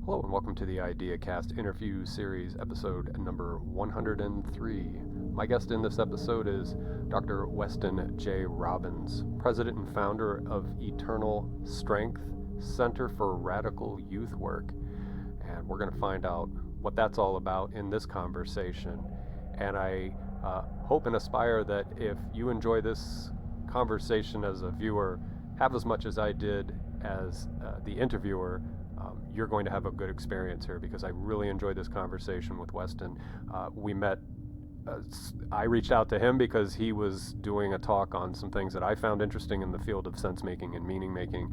Hello and welcome to the IdeaCast interview series, episode number 103. My guest in this episode is Dr. Weston J. Robbins, president and founder of Eternal Strength Center for Radical Youth Work. And we're going to find out what that's all about in this conversation. And I hope and aspire that if you enjoy this conversation as a viewer, have as much as I did as the interviewer, you're going to have a good experience here because I really enjoyed this conversation with Weston. We met. I reached out to him because he was doing a talk on some things that I found interesting in the field of sense making and meaning making,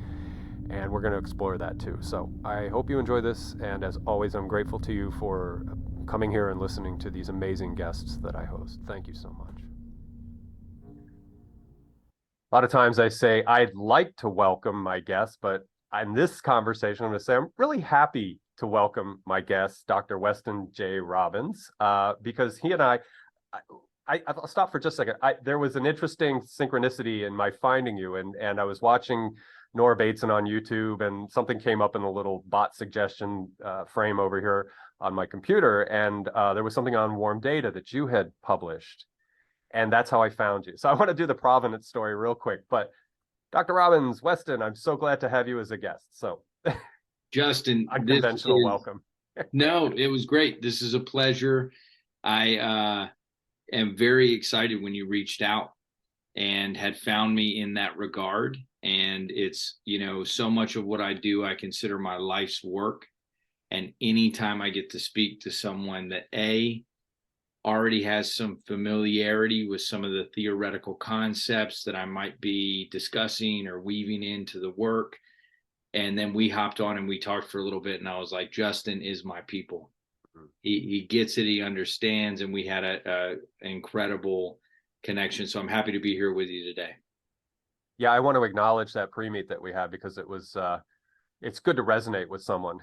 and we're going to explore that too. So I hope you enjoy this, and as always, I'm grateful to you for coming here and listening to these amazing guests that I host. Thank you so much. A lot of times I say I'd like to welcome my guests, but in this conversation, I'm going to say I'm really happy to welcome my guest, Dr. Weston J. Robbins, because he and I'll stop for just a second. There was an interesting synchronicity in my finding you, and I was watching Nora Bateson on YouTube, and something came up in the little bot suggestion frame over here on my computer, and there was something on warm data that you had published, and that's how I found you. So I want to do the provenance story real quick, but Dr. Robbins, Weston, I'm so glad to have you as a guest. So, Justin, unconventional welcome. No, it was great. This is a pleasure. I am very excited when you reached out and had found me in that regard. And it's, so much of what I do, I consider my life's work. And anytime I get to speak to someone that already has some familiarity with some of the theoretical concepts that I might be discussing or weaving into the work. And then we hopped on and we talked for a little bit, and I was like, Justin is my people. He gets it, he understands, and we had an incredible connection. So I'm happy to be here with you today. Yeah, I want to acknowledge that pre-meet that we had because it's good to resonate with someone.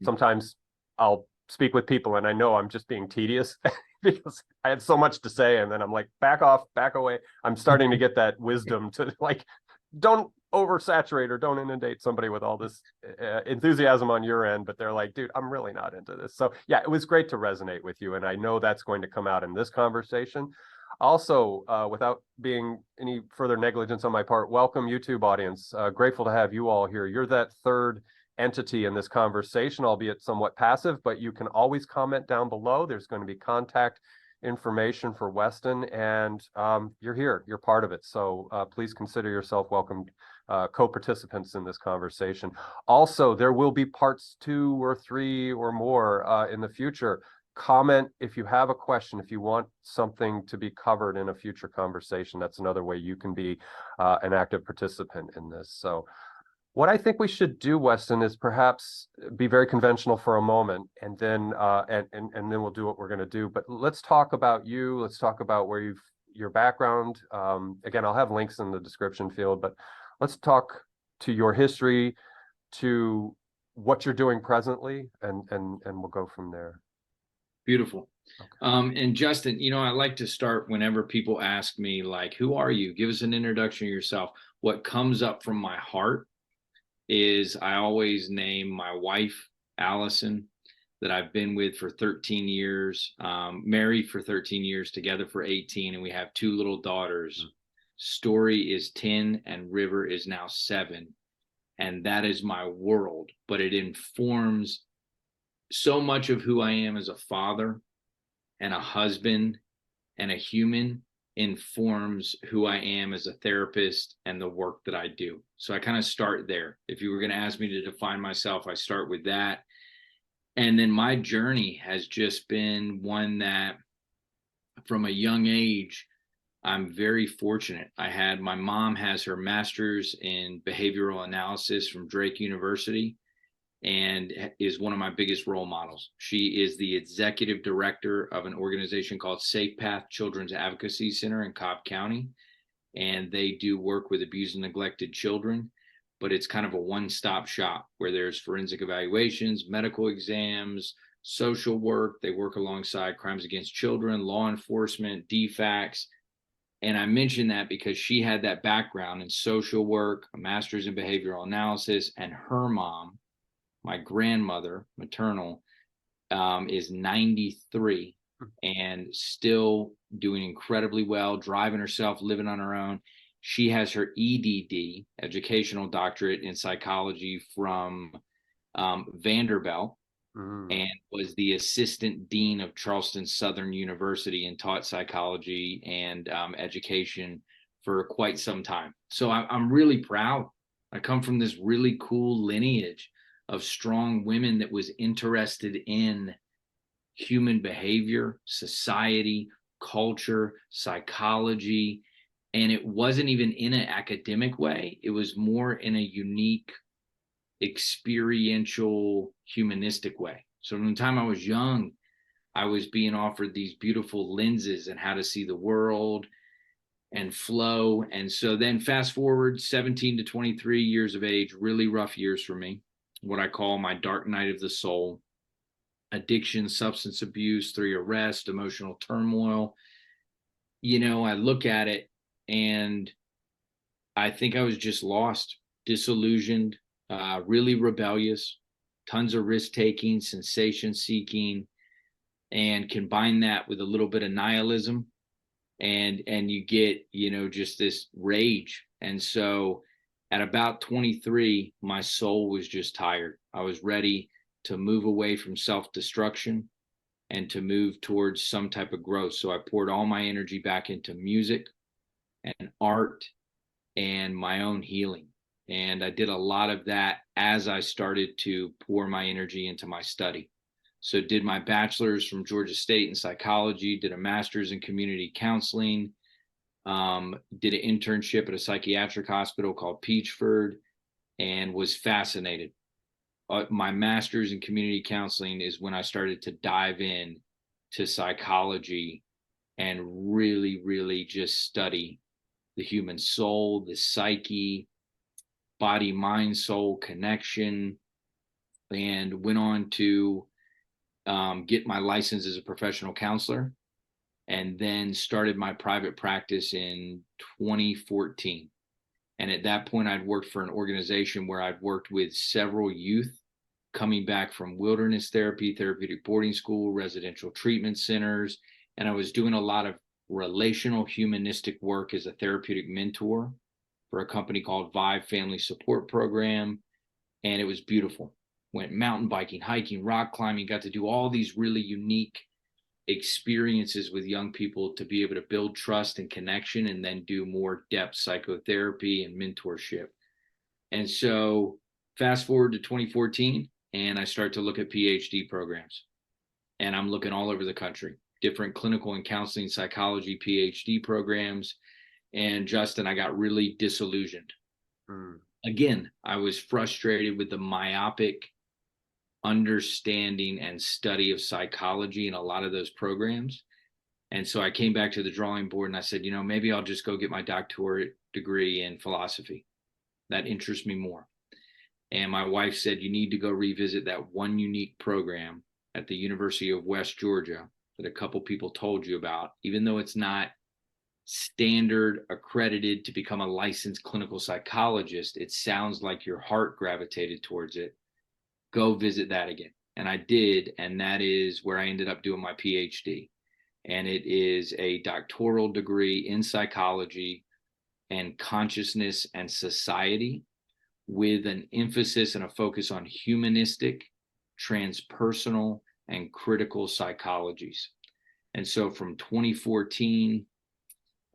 Sometimes I'll speak with people and I know I'm just being tedious because I have so much to say, and then I'm like, back off, back away. I'm starting to get that wisdom to like, don't oversaturate or don't inundate somebody with all this enthusiasm on your end, but they're like, dude, I'm really not into this. So yeah, it was great to resonate with you, and I know that's going to come out in this conversation. Also, without being any further negligence on my part, welcome YouTube audience. Grateful to have you all here. You're that third entity in this conversation, albeit somewhat passive, but you can always comment down below. There's going to be contact information for Weston, and you're here, you're part of it. So please consider yourself welcome co-participants in this conversation. Also, there will be parts 2 or 3 or more in the future. Comment if you have a question, if you want something to be covered in a future conversation. That's another way you can be an active participant in this. So what I think we should do, Weston, is perhaps be very conventional for a moment, and then we'll do what we're going to do. But let's talk about you. Let's talk about your background. Again, I'll have links in the description field, but let's talk to your history, to what you're doing presently, and we'll go from there. Beautiful. Okay. And Justin, I like to start whenever people ask me, like, who are you? Give us an introduction of yourself. What comes up from my heart is I always name my wife, Allison, that I've been with for 13 years, married for 13 years, together for 18, and we have 2 little daughters. Mm-hmm. Story is 10 and River is now 7. And that is my world, but it informs so much of who I am as a father and a husband and a human, informs who I am as a therapist and the work that I do. So I kind of start there. If you were going to ask me to define myself, I start with that. And then my journey has just been one that from a young age, I'm very fortunate. My mom has her master's in behavioral analysis from Drake University and is one of my biggest role models. She is the executive director of an organization called Safe Path Children's Advocacy Center in Cobb County. And they do work with abused and neglected children, but it's kind of a one-stop shop where there's forensic evaluations, medical exams, social work. They work alongside crimes against children, law enforcement, DFACS. And I mention that because she had that background in social work, a master's in behavioral analysis, and her mom My grandmother, maternal, is 93 and still doing incredibly well, driving herself, living on her own. She has her EDD, educational doctorate in psychology from Vanderbilt, and was the assistant dean of Charleston Southern University and taught psychology and education for quite some time. So I'm really proud. I come from this really cool lineage of strong women that was interested in human behavior, society, culture, psychology. And it wasn't even in an academic way. It was more in a unique, experiential, humanistic way. So from the time I was young, I was being offered these beautiful lenses and how to see the world and flow. And so then fast forward 17 to 23 years of age, really rough years for me, what I call my dark night of the soul: addiction, substance abuse, 3 arrests, emotional turmoil. I look at it and I think I was just lost, disillusioned, really rebellious, tons of risk taking, sensation seeking, and combine that with a little bit of nihilism, and you get, just this rage. And so at about 23, my soul was just tired. I was ready to move away from self-destruction and to move towards some type of growth. So I poured all my energy back into music and art and my own healing. And I did a lot of that as I started to pour my energy into my study. So did my bachelor's from Georgia State in psychology, did a master's in community counseling, did an internship at a psychiatric hospital called Peachford, and was fascinated. My master's in community counseling is when I started to dive in to psychology and really, really just study the human soul, the psyche, body, mind, soul connection, and went on to get my license as a professional counselor, and then started my private practice in 2014. And at that point, I'd worked for an organization where I'd worked with several youth coming back from wilderness therapy, therapeutic boarding school, residential treatment centers. And I was doing a lot of relational humanistic work as a therapeutic mentor for a company called Vive Family Support Program. And it was beautiful. Went mountain biking, hiking, rock climbing, got to do all these really unique experiences with young people to be able to build trust and connection, and then do more depth psychotherapy and mentorship. And so fast forward to 2014, and I start to look at PhD programs. And I'm looking all over the country, different clinical and counseling psychology PhD programs. And Justin, I got really disillusioned. Again, I was frustrated with the myopic understanding and study of psychology in a lot of those programs. And so I came back to the drawing board and I said, maybe I'll just go get my doctorate degree in philosophy. That interests me more. And my wife said, you need to go revisit that one unique program at the University of West Georgia that a couple people told you about, even though it's not standard accredited to become a licensed clinical psychologist. It sounds like your heart gravitated towards it. Go visit that again. And I did. And that is where I ended up doing my PhD. And it is a doctoral degree in psychology and consciousness and society, with an emphasis and a focus on humanistic, transpersonal, and critical psychologies. And so from 2014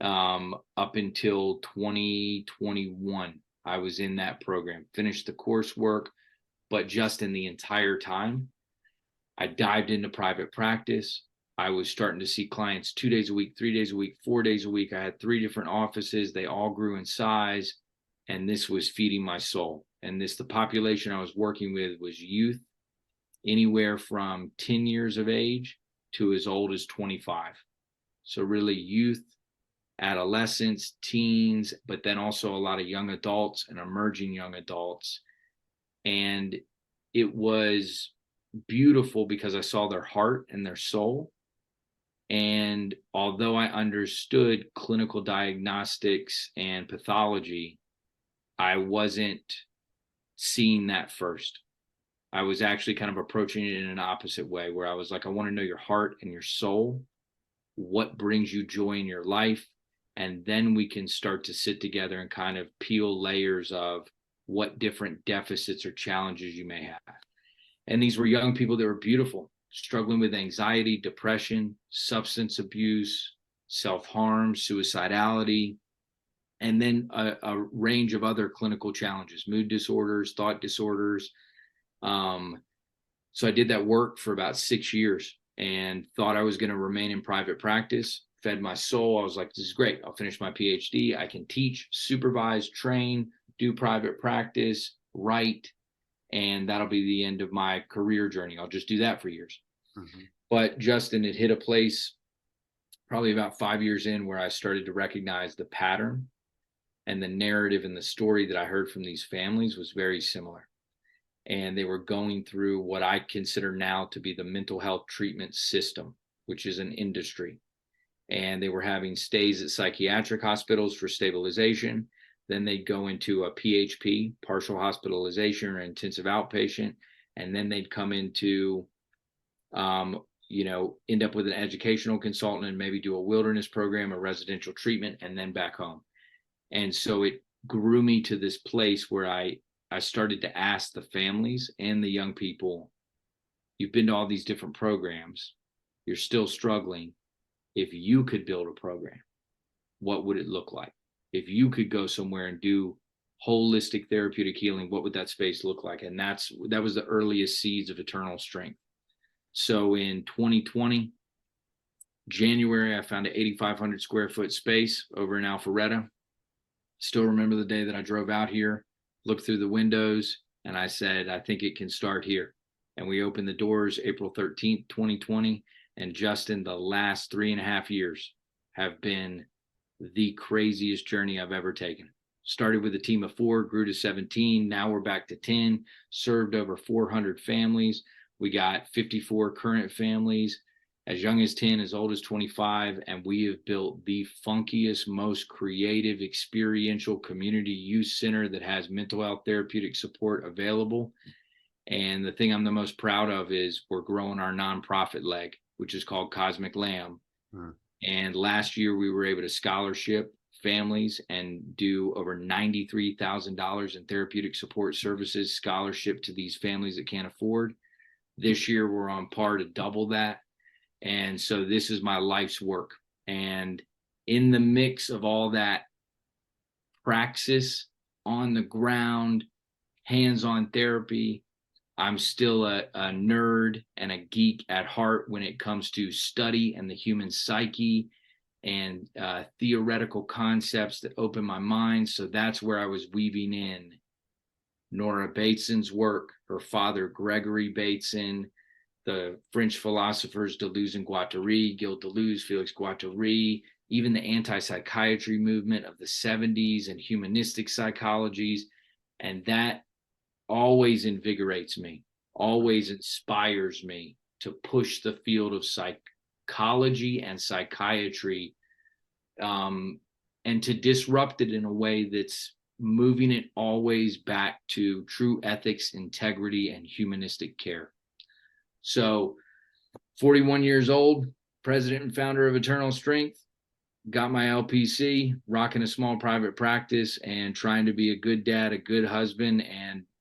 up until 2021, I was in that program, finished the coursework. But just in the entire time, I dived into private practice. I was starting to see clients 2 days a week, 3 days a week, 4 days a week. I had 3 different offices. They all grew in size, and this was feeding my soul. And the population I was working with was youth, anywhere from 10 years of age to as old as 25. So really youth, adolescents, teens, but then also a lot of young adults and emerging young adults. And it was beautiful because I saw their heart and their soul. And although I understood clinical diagnostics and pathology, I wasn't seeing that first. I was actually kind of approaching it in an opposite way, where I was like, I want to know your heart and your soul, what brings you joy in your life. And then we can start to sit together and kind of peel layers of what different deficits or challenges you may have. And these were young people that were beautiful, struggling with anxiety, depression, substance abuse, self-harm, suicidality, and then a range of other clinical challenges, mood disorders, thought disorders. So I did that work for about 6 years and thought I was going to remain in private practice, fed my soul. I was like, this is great. I'll finish my PhD. I can teach, supervise, train, do private practice, write, and that'll be the end of my career journey. I'll just do that for years. Mm-hmm. But Justin, it hit a place probably about 5 years in where I started to recognize the pattern, and the narrative and the story that I heard from these families was very similar. And they were going through what I consider now to be the mental health treatment system, which is an industry. And they were having stays at psychiatric hospitals for stabilization. Then they'd go into a PHP, partial hospitalization or intensive outpatient. And then they'd come into, end up with an educational consultant and maybe do a wilderness program, a residential treatment, and then back home. And so it grew me to this place where I started to ask the families and the young people, you've been to all these different programs, you're still struggling. If you could build a program, what would it look like? If you could go somewhere and do holistic therapeutic healing, what would that space look like? And that was the earliest seeds of Eternal Strength. So in 2020, January, I found an 8,500 square foot space over in Alpharetta. Still remember the day that I drove out here, looked through the windows, and I said, I think it can start here. And we opened the doors April 13th, 2020. And Justin, the last 3.5 years have been the craziest journey I've ever taken. Started with a team of 4, grew to 17. Now we're back to 10, served over 400 families. We got 54 current families, as young as 10, as old as 25, and we have built the funkiest, most creative, experiential community youth center that has mental health therapeutic support available. And the thing I'm the most proud of is we're growing our nonprofit leg, which is called Cosmic Lamb. And last year we were able to scholarship families and do over $93,000 in therapeutic support services scholarship to these families that can't afford. This year we're on par to double that. And so this is my life's work. And in the mix of all that praxis, on the ground, hands-on therapy, I'm still a nerd and a geek at heart when it comes to study and the human psyche and theoretical concepts that open my mind. So that's where I was weaving in Nora Bateson's work, her father, Gregory Bateson, the French philosophers Deleuze and Guattari, Gilles Deleuze, Felix Guattari, even the anti-psychiatry movement of the 70s and humanistic psychologies. And that always invigorates me, always inspires me to push the field of psychology and psychiatry, and to disrupt it in a way that's moving it always back to true ethics, integrity, and humanistic care. So 41 years old, president and founder of Eternal Strength, got my LPC, rocking a small private practice, and trying to be a good dad, a good husband,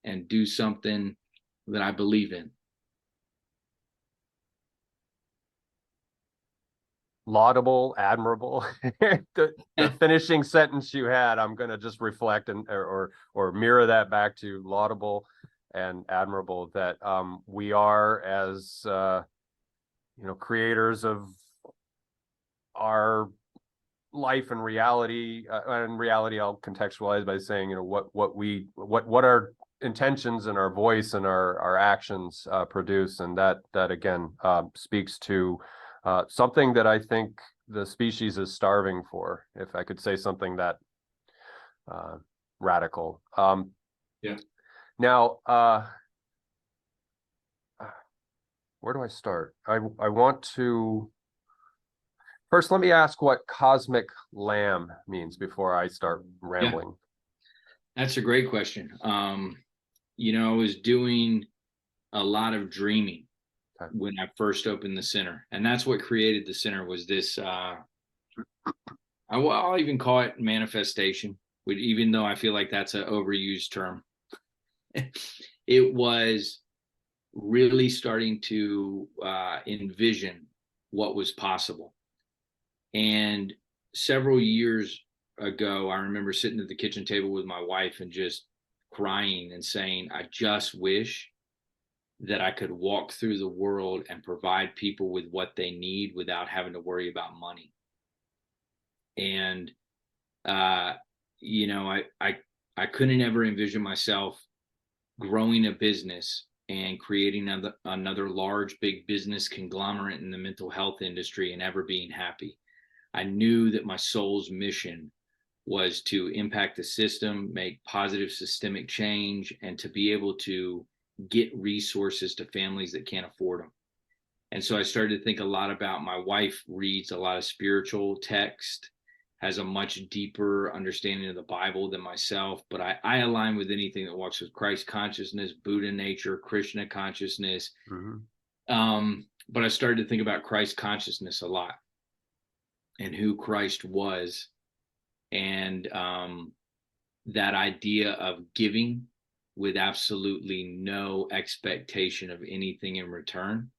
and do something that I believe in. Laudable, admirable. the finishing sentence you had, I'm going to just reflect or mirror that back to laudable and admirable, that we are, as creators of our life and reality. And reality, I'll contextualize by saying, what our intentions and our voice and our actions produce, and that again speaks to something that I think the species is starving for, if I could say something that radical. Yeah. Now, where do I start? I want to first, let me ask what Cosmic Lamb means before I start rambling. Yeah. That's a great question. I was doing a lot of dreaming Okay. when I first opened the center. And that's what created the center was this, I'll even call it manifestation, even though I feel like that's an overused term. It was really starting to envision what was possible. And several years ago, I remember sitting at the kitchen table with my wife and just crying and saying, I just wish that I could walk through the world and provide people with what they need without having to worry about money. And you know, I couldn't ever envision myself growing a business and creating another large, big business conglomerate in the mental health industry and ever being happy. I knew that my soul's mission was to impact the system, make positive systemic change, and to be able to get resources to families that can't afford them. And so I started to think a lot about, my wife reads a lot of spiritual text, has a much deeper understanding of the Bible than myself, but I align with anything that walks with Christ consciousness, Buddha nature, Krishna consciousness. But I started to think about Christ consciousness a lot and who Christ was, and that idea of giving with absolutely no expectation of anything in return.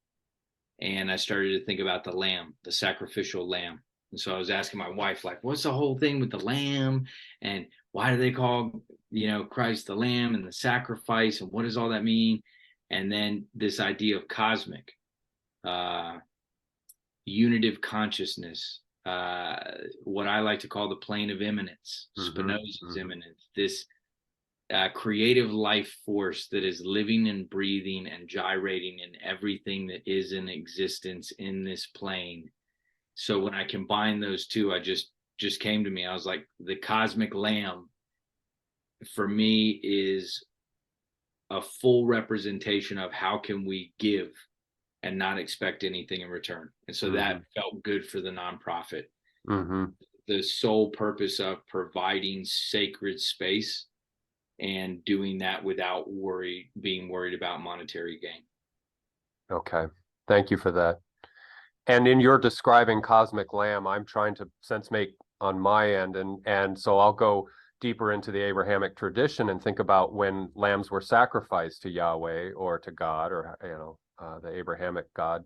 And I started to think about the lamb, the sacrificial lamb. And so I was asking my wife, like, what's the whole thing with the lamb? And why do they call, Christ the lamb and the sacrifice? And what does all that mean? And then this idea of cosmic, unitive consciousness, what I like to call the plane of immanence, Spinoza's immanence, this creative life force that is living and breathing and gyrating in everything that is in existence in this plane. So when I combine those two, I just came to me. I was like, the cosmic lamb for me is a full representation of how can we give and not expect anything in return. And so that felt good for the nonprofit. The sole purpose of providing sacred space and doing that without being worried about monetary gain. Okay. Thank you for that. And in your describing cosmic lamb, I'm trying to sense make on my end. And so I'll go deeper into the Abrahamic tradition and think about when lambs were sacrificed to Yahweh or to God, or, the Abrahamic God,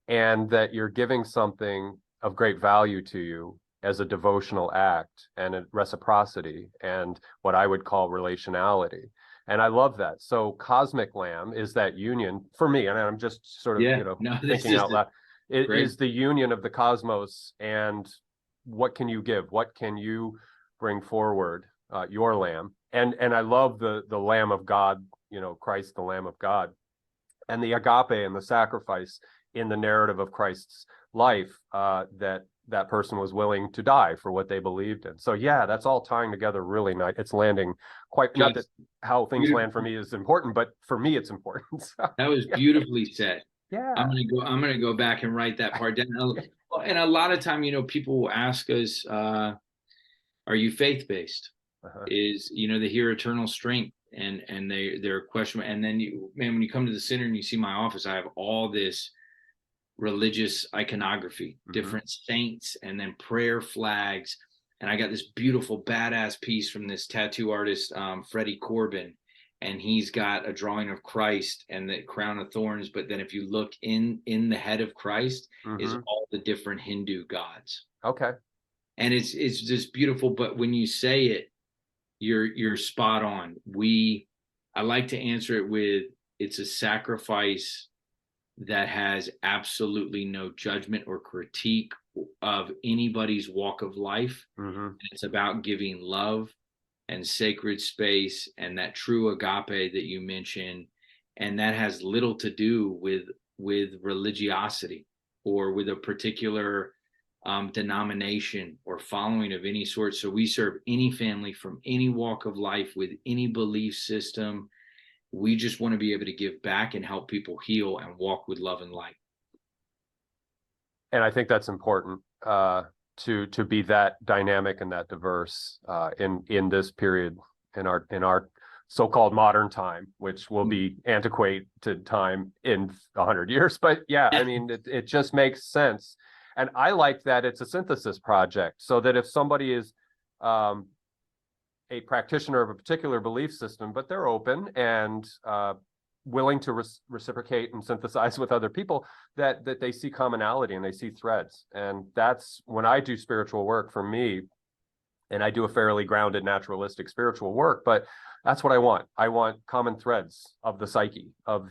and that you're giving something of great value to you as a devotional act and a reciprocity and what I would call relationality. And I love that. So cosmic lamb is that union for me, and I'm just sort of, thinking out loud. It is the union of the cosmos, and what can you give? What can you bring forward? Your lamb, and I love the Lamb of God, Christ, the Lamb of God, and the agape and the sacrifice in the narrative of Christ's life, that person was willing to die for what they believed in. So yeah, that's all tying together really nice. It's landing quite. Not that how things land for me is important, but for me it's important. So, that was beautifully said. Yeah. I'm gonna go back and write that part down. And a lot of time, people will ask us, are you faith-based? Is, they hear eternal strength and they're question. And then when you come to the center and you see my office, I have all this religious iconography, different saints, and then prayer flags. And I got this beautiful badass piece from this tattoo artist, Freddie Corbin. And he's got a drawing of Christ and the crown of thorns. But then if you look in the head of Christ is all the different Hindu gods. Okay. And it's just beautiful. But when you say it, you're spot on. I like to answer it with, it's a sacrifice that has absolutely no judgment or critique of anybody's walk of life. It's about giving love and sacred space and that true agape that you mentioned. And that has little to do with religiosity or with a particular denomination or following of any sort. So we serve any family from any walk of life with any belief system. We just want to be able to give back and help people heal and walk with love and light. And I think that's important, to be that dynamic and that diverse in this period in our so-called modern time, which will be antiquated time in 100 years. But yeah, I mean, it just makes sense. And I like that it's a synthesis project, so that if somebody is a practitioner of a particular belief system, but they're open and willing to reciprocate and synthesize with other people, that they see commonality and they see threads. And that's when I do spiritual work for me, and I do a fairly grounded, naturalistic spiritual work, but that's what I want. I want common threads of the psyche, of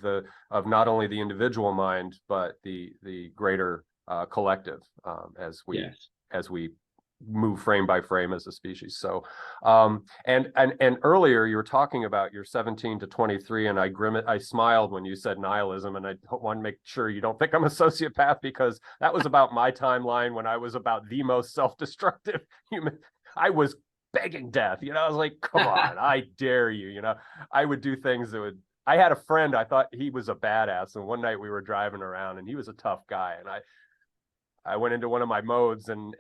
not only the individual mind, but the greater collective, as we move frame by frame as a species. So and earlier you were talking about your 17 to 23, and I smiled when you said nihilism, and I want to make sure you don't think I'm a sociopath, because that was about my timeline when I was about the most self-destructive human. I was begging death, I was like, come on, I dare you, I would do things that would. I had a friend, I thought he was a badass, and one night we were driving around and he was a tough guy, and I went into one of my modes, and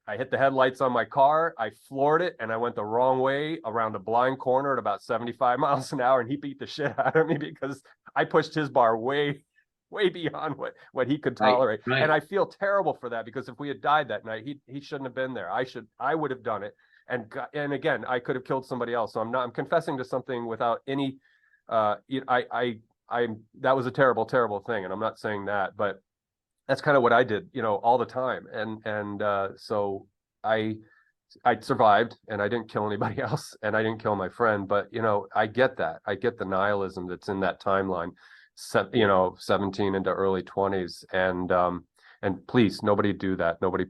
I hit the headlights on my car, I floored it, and I went the wrong way around a blind corner at about 75 miles an hour, and he beat the shit out of me because I pushed his bar way beyond what he could tolerate. Right. And I feel terrible for that, because if we had died that night, he shouldn't have been there. I would have done it. And again, I could have killed somebody else. So I'm confessing to something without any, that was a terrible, terrible thing. And I'm not saying that, but that's kind of what I did, all the time. And so I survived, and I didn't kill anybody else, and I didn't kill my friend. But, I get that. I get the nihilism that's in that timeline, 17 into early 20s. And please, nobody do that. Nobody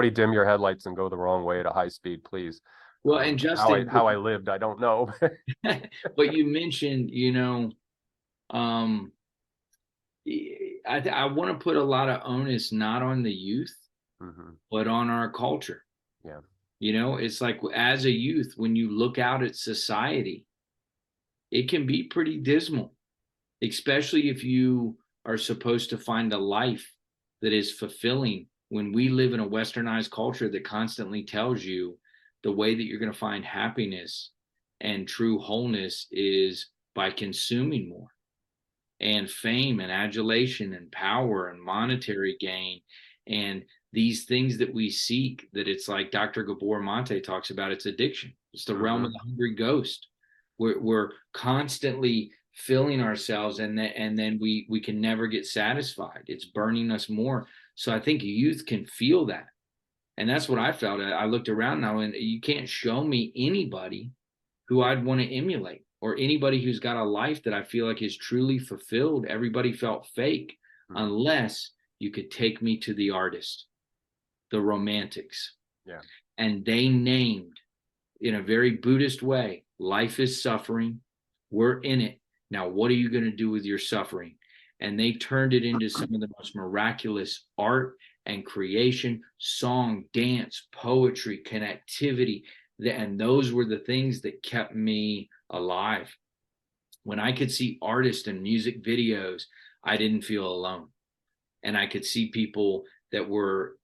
dim your headlights and go the wrong way at a high speed, please. Well, and Justin, how I lived, I don't know. but you mentioned, I want to put a lot of onus not on the youth, but on our culture. Yeah. It's like, as a youth, when you look out at society, it can be pretty dismal, especially if you are supposed to find a life that is fulfilling, when we live in a westernized culture that constantly tells you the way that you're going to find happiness and true wholeness is by consuming more, and fame and adulation and power and monetary gain, and these things that we seek, that it's like Dr. Gabor Mate talks about, it's addiction. It's the realm of the hungry ghost. We're constantly filling ourselves, and then we can never get satisfied. It's burning us more. So I think youth can feel that. And that's what I felt. I looked around now, and you can't show me anybody who I'd want to emulate, or anybody who's got a life that I feel like is truly fulfilled. Everybody felt fake, unless you could take me to the artist, the romantics. Yeah. And they named, in a very Buddhist way, life is suffering. We're in it. Now, what are you going to do with your suffering? And they turned it into some of the most miraculous art and creation, song, dance, poetry, connectivity. And those were the things that kept me alive. When I could see artists and music videos, I didn't feel alone. And I could see people that were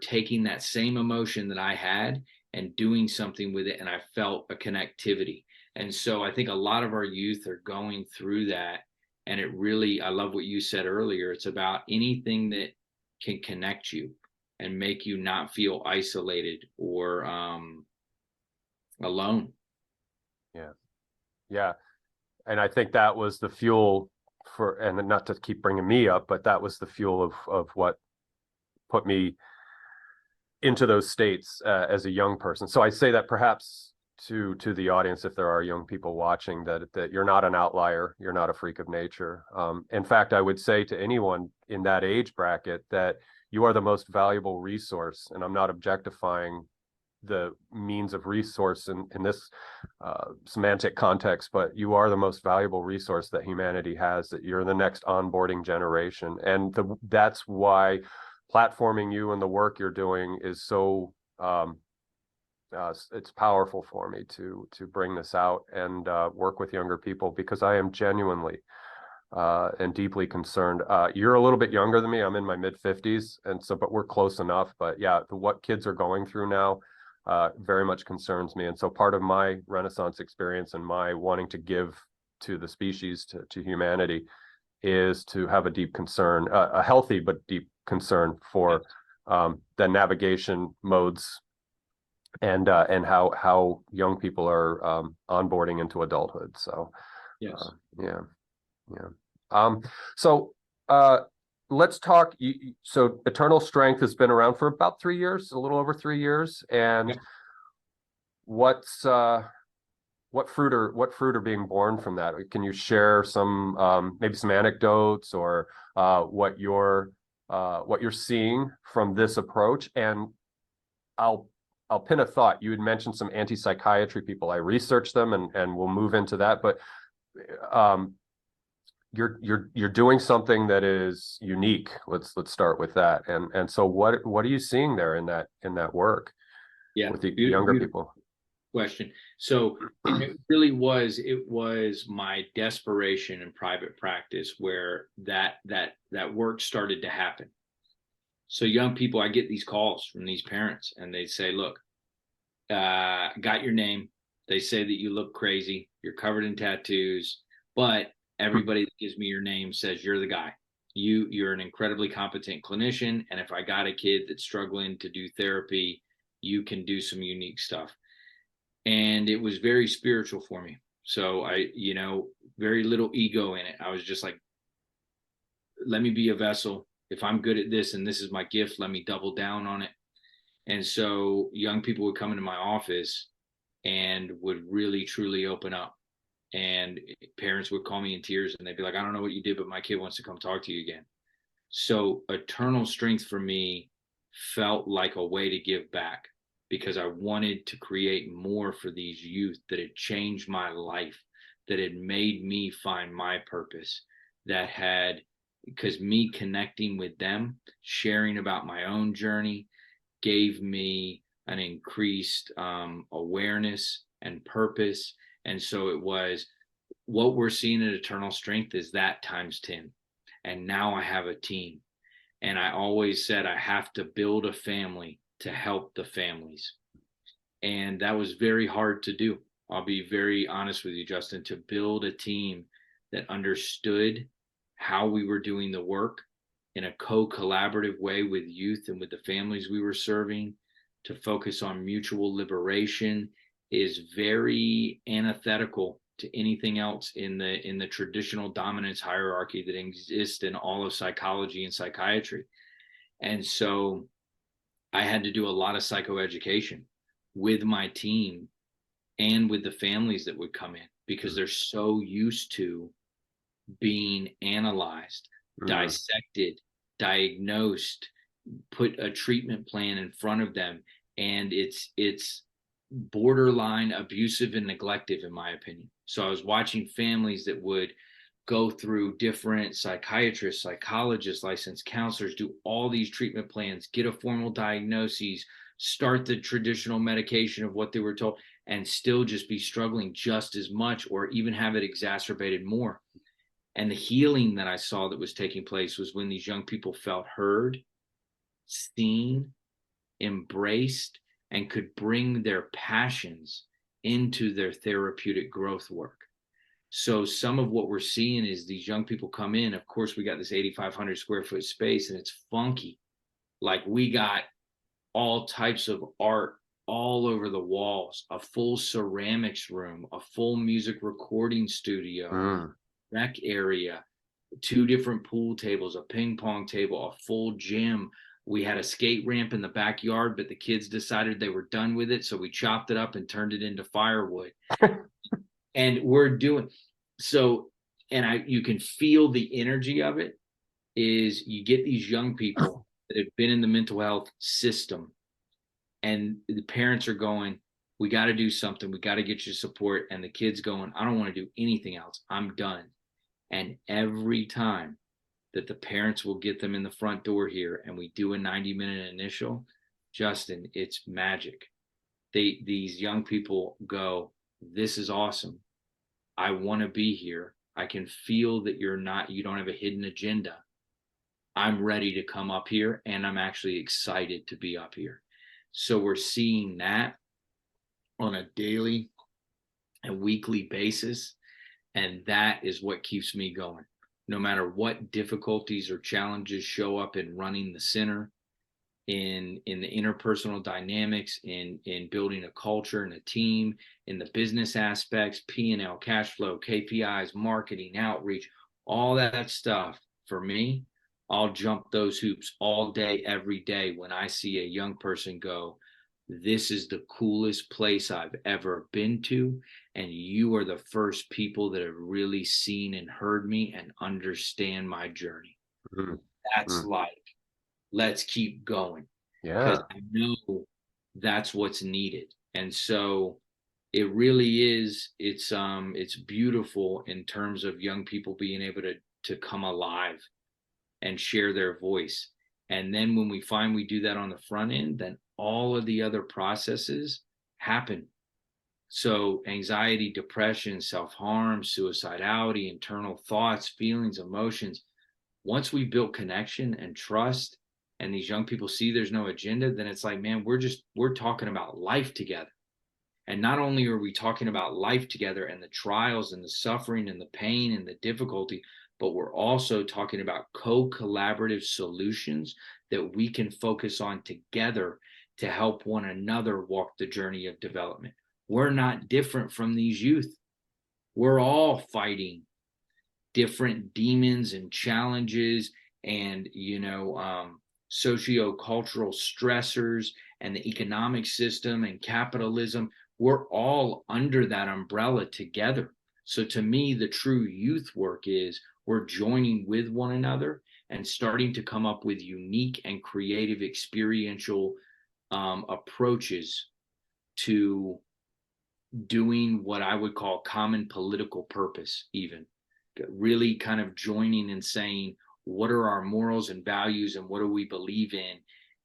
taking that same emotion that I had and doing something with it. And I felt a connectivity. And so I think a lot of our youth are going through that. And it really, I love what you said earlier. It's about anything that can connect you and make you not feel isolated or alone. Yeah. Yeah. And I think that was the fuel for, and not to keep bringing me up, but that was the fuel of what put me into those states as a young person. So I say that perhaps to the audience, if there are young people watching, that you're not an outlier, you're not a freak of nature. In fact, I would say to anyone in that age bracket that you are the most valuable resource, and I'm not objectifying the means of resource in this semantic context, but you are the most valuable resource that humanity has, that you're the next onboarding generation. And that's why platforming you and the work you're doing is so it's powerful for me to bring this out and work with younger people, because I am genuinely and deeply concerned. You're a little bit younger than me. I'm in my mid 50s, and so, but we're close enough. But yeah, what kids are going through now, very much concerns me. And so part of my Renaissance experience and my wanting to give to the species, to humanity, is to have a deep concern, a healthy but deep concern for the navigation modes and how young people are onboarding into adulthood. So Yes. yeah. So let's talk. So Eternal Strength has been around for about 3 years, a little over 3 years, and Yeah. what fruit are being born from that? Can you share some maybe some anecdotes or what you're seeing from this approach? And I'll pin a thought. You had mentioned some anti-psychiatry people. I researched them, and we'll move into that. But you're doing something that is unique. Let's start with that. And so what are you seeing there in that work with the younger people? Question. So it really was my desperation in private practice where that work started to happen. So young people, I get these calls from these parents and they say, look, got your name. They say that you look crazy. You're covered in tattoos, but everybody that gives me your name says you're the guy. You're an incredibly competent clinician. And if I got a kid that's struggling to do therapy, you can do some unique stuff. And it was very spiritual for me. So very little ego in it. I was just like, let me be a vessel. If I'm good at this and this is my gift, let me double down on it. And so young people would come into my office and would really, truly open up. And parents would call me in tears and they'd be like, I don't know what you did, but my kid wants to come talk to you again. So Eternal Strength for me felt like a way to give back, because I wanted to create more for these youth that had changed my life, that had made me find my purpose, because me connecting with them, sharing about my own journey, gave me an increased awareness and purpose. And so it was, what we're seeing at Eternal Strength is that times 10. And now I have a team. And I always said I have to build a family to help the families. And that was very hard to do. I'll be very honest with you, Justin, to build a team that understood how we were doing the work in a co-collaborative way with youth and with the families we were serving, to focus on mutual liberation, is very antithetical to anything else in the traditional dominance hierarchy that exists in all of psychology and psychiatry. And so I had to do a lot of psychoeducation with my team and with the families that would come in, because they're so used to being analyzed, dissected, diagnosed, put a treatment plan in front of them. And it's borderline abusive and neglective, in my opinion. So I was watching families that would go through different psychiatrists, psychologists, licensed counselors, do all these treatment plans, get a formal diagnosis, start the traditional medication of what they were told, and still just be struggling just as much, or even have it exacerbated more. And the healing that I saw that was taking place was when these young people felt heard, seen, embraced, and could bring their passions into their therapeutic growth work. So some of what we're seeing is these young people come in. Of course, we got this 8,500 square foot space and it's funky. Like, we got all types of art all over the walls, a full ceramics room, a full music recording studio, rec area, 2 different pool tables, a ping pong table, a full gym. We had a skate ramp in the backyard, but the kids decided they were done with it. So we chopped it up and turned it into firewood. And we're doing so. And you can feel the energy of it. Is you get these young people that have been in the mental health system, and the parents are going, we got to do something. We got to get you support. And the kids going, I don't want to do anything else. I'm done. And every time that the parents will get them in the front door here and we do a 90-minute initial, Justin, it's magic. These young people go, this is awesome. I want to be here. I can feel that you don't have a hidden agenda. I'm ready to come up here, and I'm actually excited to be up here. So we're seeing that on a daily and weekly basis. And that is what keeps me going. No matter what difficulties or challenges show up in running the center, in the interpersonal dynamics, in building a culture and a team, in the business aspects, P&L, cash flow, KPIs, marketing, outreach, all that stuff. For me, I'll jump those hoops all day, every day when I see a young person go, this is the coolest place I've ever been to. And you are the first people that have really seen and heard me and understand my journey. Mm-hmm. That's like, let's keep going. Yeah. Because I know that's what's needed. And so it really is, it's beautiful in terms of young people being able to come alive and share their voice. And then when we find we do that on the front end, then all of the other processes happen. So anxiety, depression, self-harm, suicidality, internal thoughts, feelings, emotions. Once we build connection and trust, and these young people see there's no agenda, then it's like, man, we're talking about life together. And not only are we talking about life together and the trials and the suffering and the pain and the difficulty, but we're also talking about co-collaborative solutions that we can focus on together to help one another walk the journey of development. We're not different from these youth. We're all fighting different demons and challenges and, socio-cultural stressors and the economic system and capitalism. We're all under that umbrella together. So to me, the true youth work is we're joining with one another and starting to come up with unique and creative experiential approaches to doing what I would call common political purpose, even really kind of joining and saying, what are our morals and values and what do we believe in?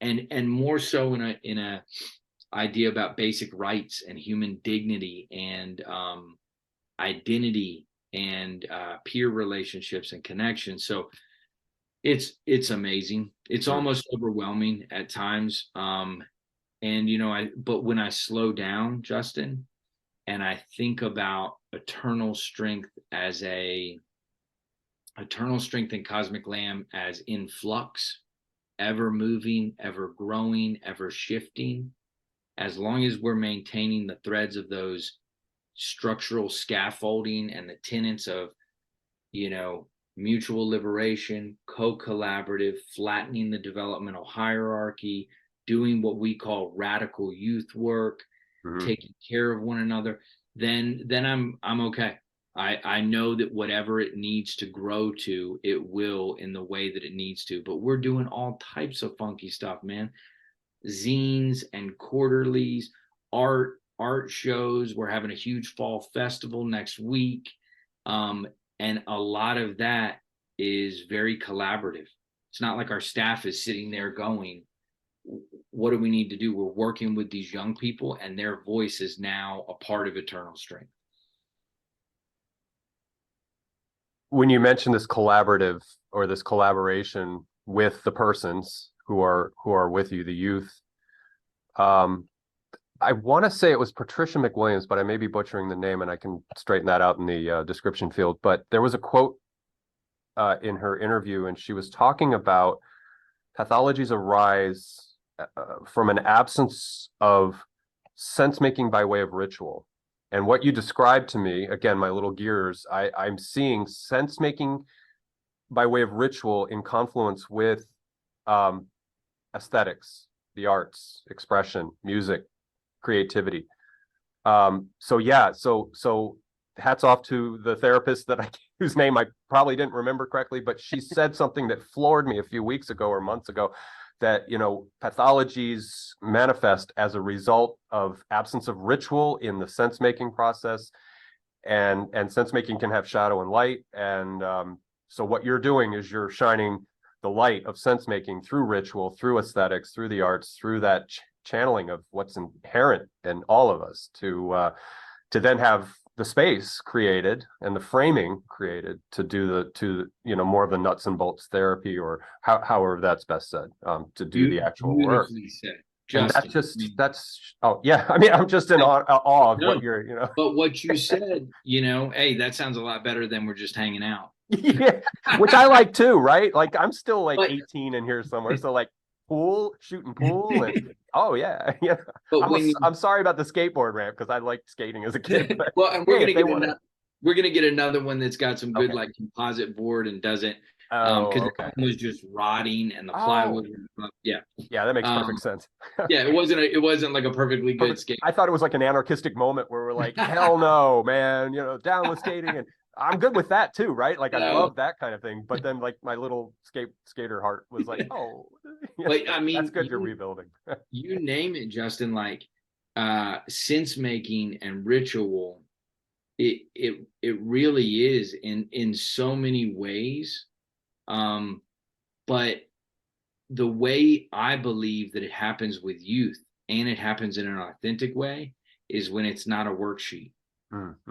And more so in a idea about basic rights and human dignity and identity and peer relationships and connections. So it's amazing. It's almost overwhelming at times. But when I slow down, Justin, and I think about eternal strength and cosmic lamb as in flux, ever moving, ever growing, ever shifting, as long as we're maintaining the threads of those structural scaffolding and the tenets of, mutual liberation, co-collaborative, flattening the developmental hierarchy, doing what we call radical youth work, taking care of one another, then I'm okay. I know that whatever it needs to grow to, it will in the way that it needs to. But we're doing all types of funky stuff, man. Zines and quarterlies, art shows. We're having a huge fall festival next week. And a lot of that is very collaborative. It's not like our staff is sitting there going, what do we need to do? We're working with these young people and their voice is now a part of Eternal Strength. When you mention this collaborative or this collaboration with the persons who are with you, the youth, I want to say it was Patricia McWilliams, but I may be butchering the name and I can straighten that out in the description field. But there was a quote in her interview and she was talking about pathologies arise from an absence of sense making by way of ritual. And what you described to me, again, my little gears, I'm seeing sense making by way of ritual in confluence with aesthetics, the arts, expression, music, creativity. So hats off to the therapist whose name I probably didn't remember correctly, but she said something that floored me a few weeks ago or months ago, that pathologies manifest as a result of absence of ritual in the sense making process, and sense making can have shadow and light, and so what you're doing is you're shining the light of sense making through ritual, through aesthetics, through the arts, through that channeling of what's inherent in all of us to then have the space created and the framing created to do more of the nuts and bolts therapy, or however that's best said, to do the actual work. Said. And Justin. oh yeah, I mean, I'm just in awe of No, what you're, but what you said, hey, that sounds a lot better than we're just hanging out. yeah, which I like too, right? Like I'm still like But 18 in here somewhere. So like shooting pool and oh yeah. Yeah. but when you I'm sorry about the skateboard ramp because I liked skating as a kid, but well, and hey, if they want to. we're gonna get another one that's got some good Okay. like composite board and doesn't because Oh, it okay. was just rotting and the Oh, plywood. Yeah. yeah, that makes perfect Um, sense. yeah, it wasn't like a perfectly good Perfect. skate. I thought it was like an anarchistic moment where we're like, hell no, man, down with skating, and I'm good with that too, right? Like I No, love that kind of thing. But then like my little skater heart was like, oh, yeah, but I that's mean, good you're rebuilding. you name it, Justin. Like sense making and ritual, it really is in so many ways. Um, but the way I believe that it happens with youth and it happens in an authentic way is when it's not a worksheet.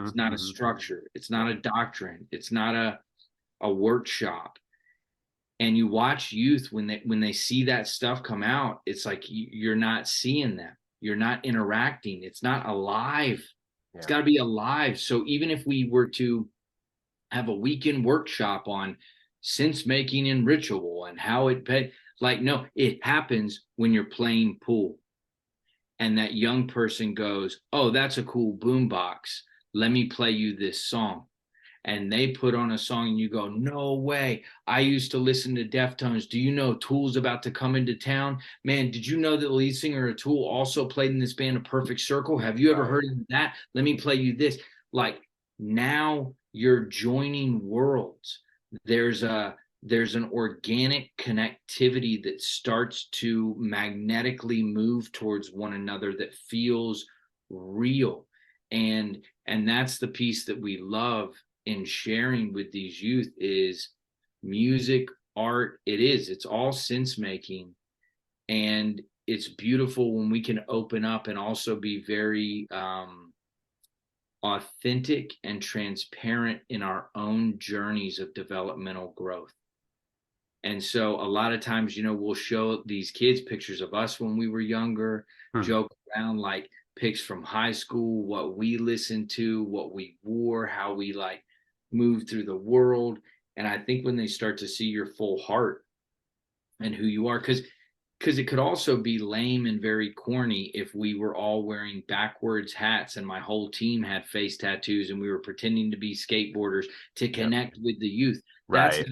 It's not a structure. It's not a doctrine. It's not a workshop. And you watch youth when they see that stuff come out, it's like you're not seeing them. You're not interacting. It's not alive. It's Yeah. got to be alive. So even if we were to have a weekend workshop on sense making and ritual and how it pay, like no, it happens when you're playing pool and that young person goes, oh, that's a cool boombox, let me play you this song, and they put on a song and you go, no way, I used to listen to Deftones, do you know Tool's about to come into town, man, did you know that the lead singer of Tool also played in this band A Perfect Circle, have you ever Right. heard of that, let me play you this. Like now you're joining worlds. There's an organic connectivity that starts to magnetically move towards one another that feels real. And that's the piece that we love in sharing with these youth is music, art. It's all sense making. And it's beautiful when we can open up and also be very authentic and transparent in our own journeys of developmental growth. And so a lot of times, we'll show these kids pictures of us when we were younger, joke around like pics from high school, what we listened to, what we wore, how we like moved through the world. And I think when they start to see your full heart and who you are, because it could also be lame and very corny if we were all wearing backwards hats and my whole team had face tattoos and we were pretending to be skateboarders to connect with the youth. That's Right.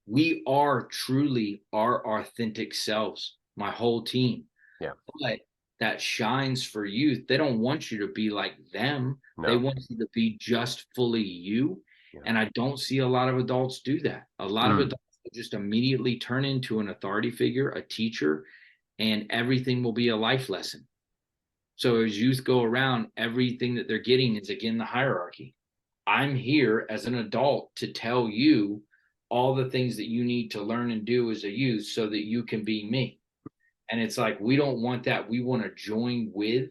we are truly our authentic selves, my whole team. Yeah. But that shines for youth. They don't want you to be like them. They No. want you to be just fully you. Yeah. And I don't see a lot of adults do that. A lot of adults just immediately turn into an authority figure, a teacher, and everything will be a life lesson. So as youth go around, everything that they're getting is again the hierarchy. I'm here as an adult to tell you all the things that you need to learn and do as a youth so that you can be me. And it's like, we don't want that. We want to join with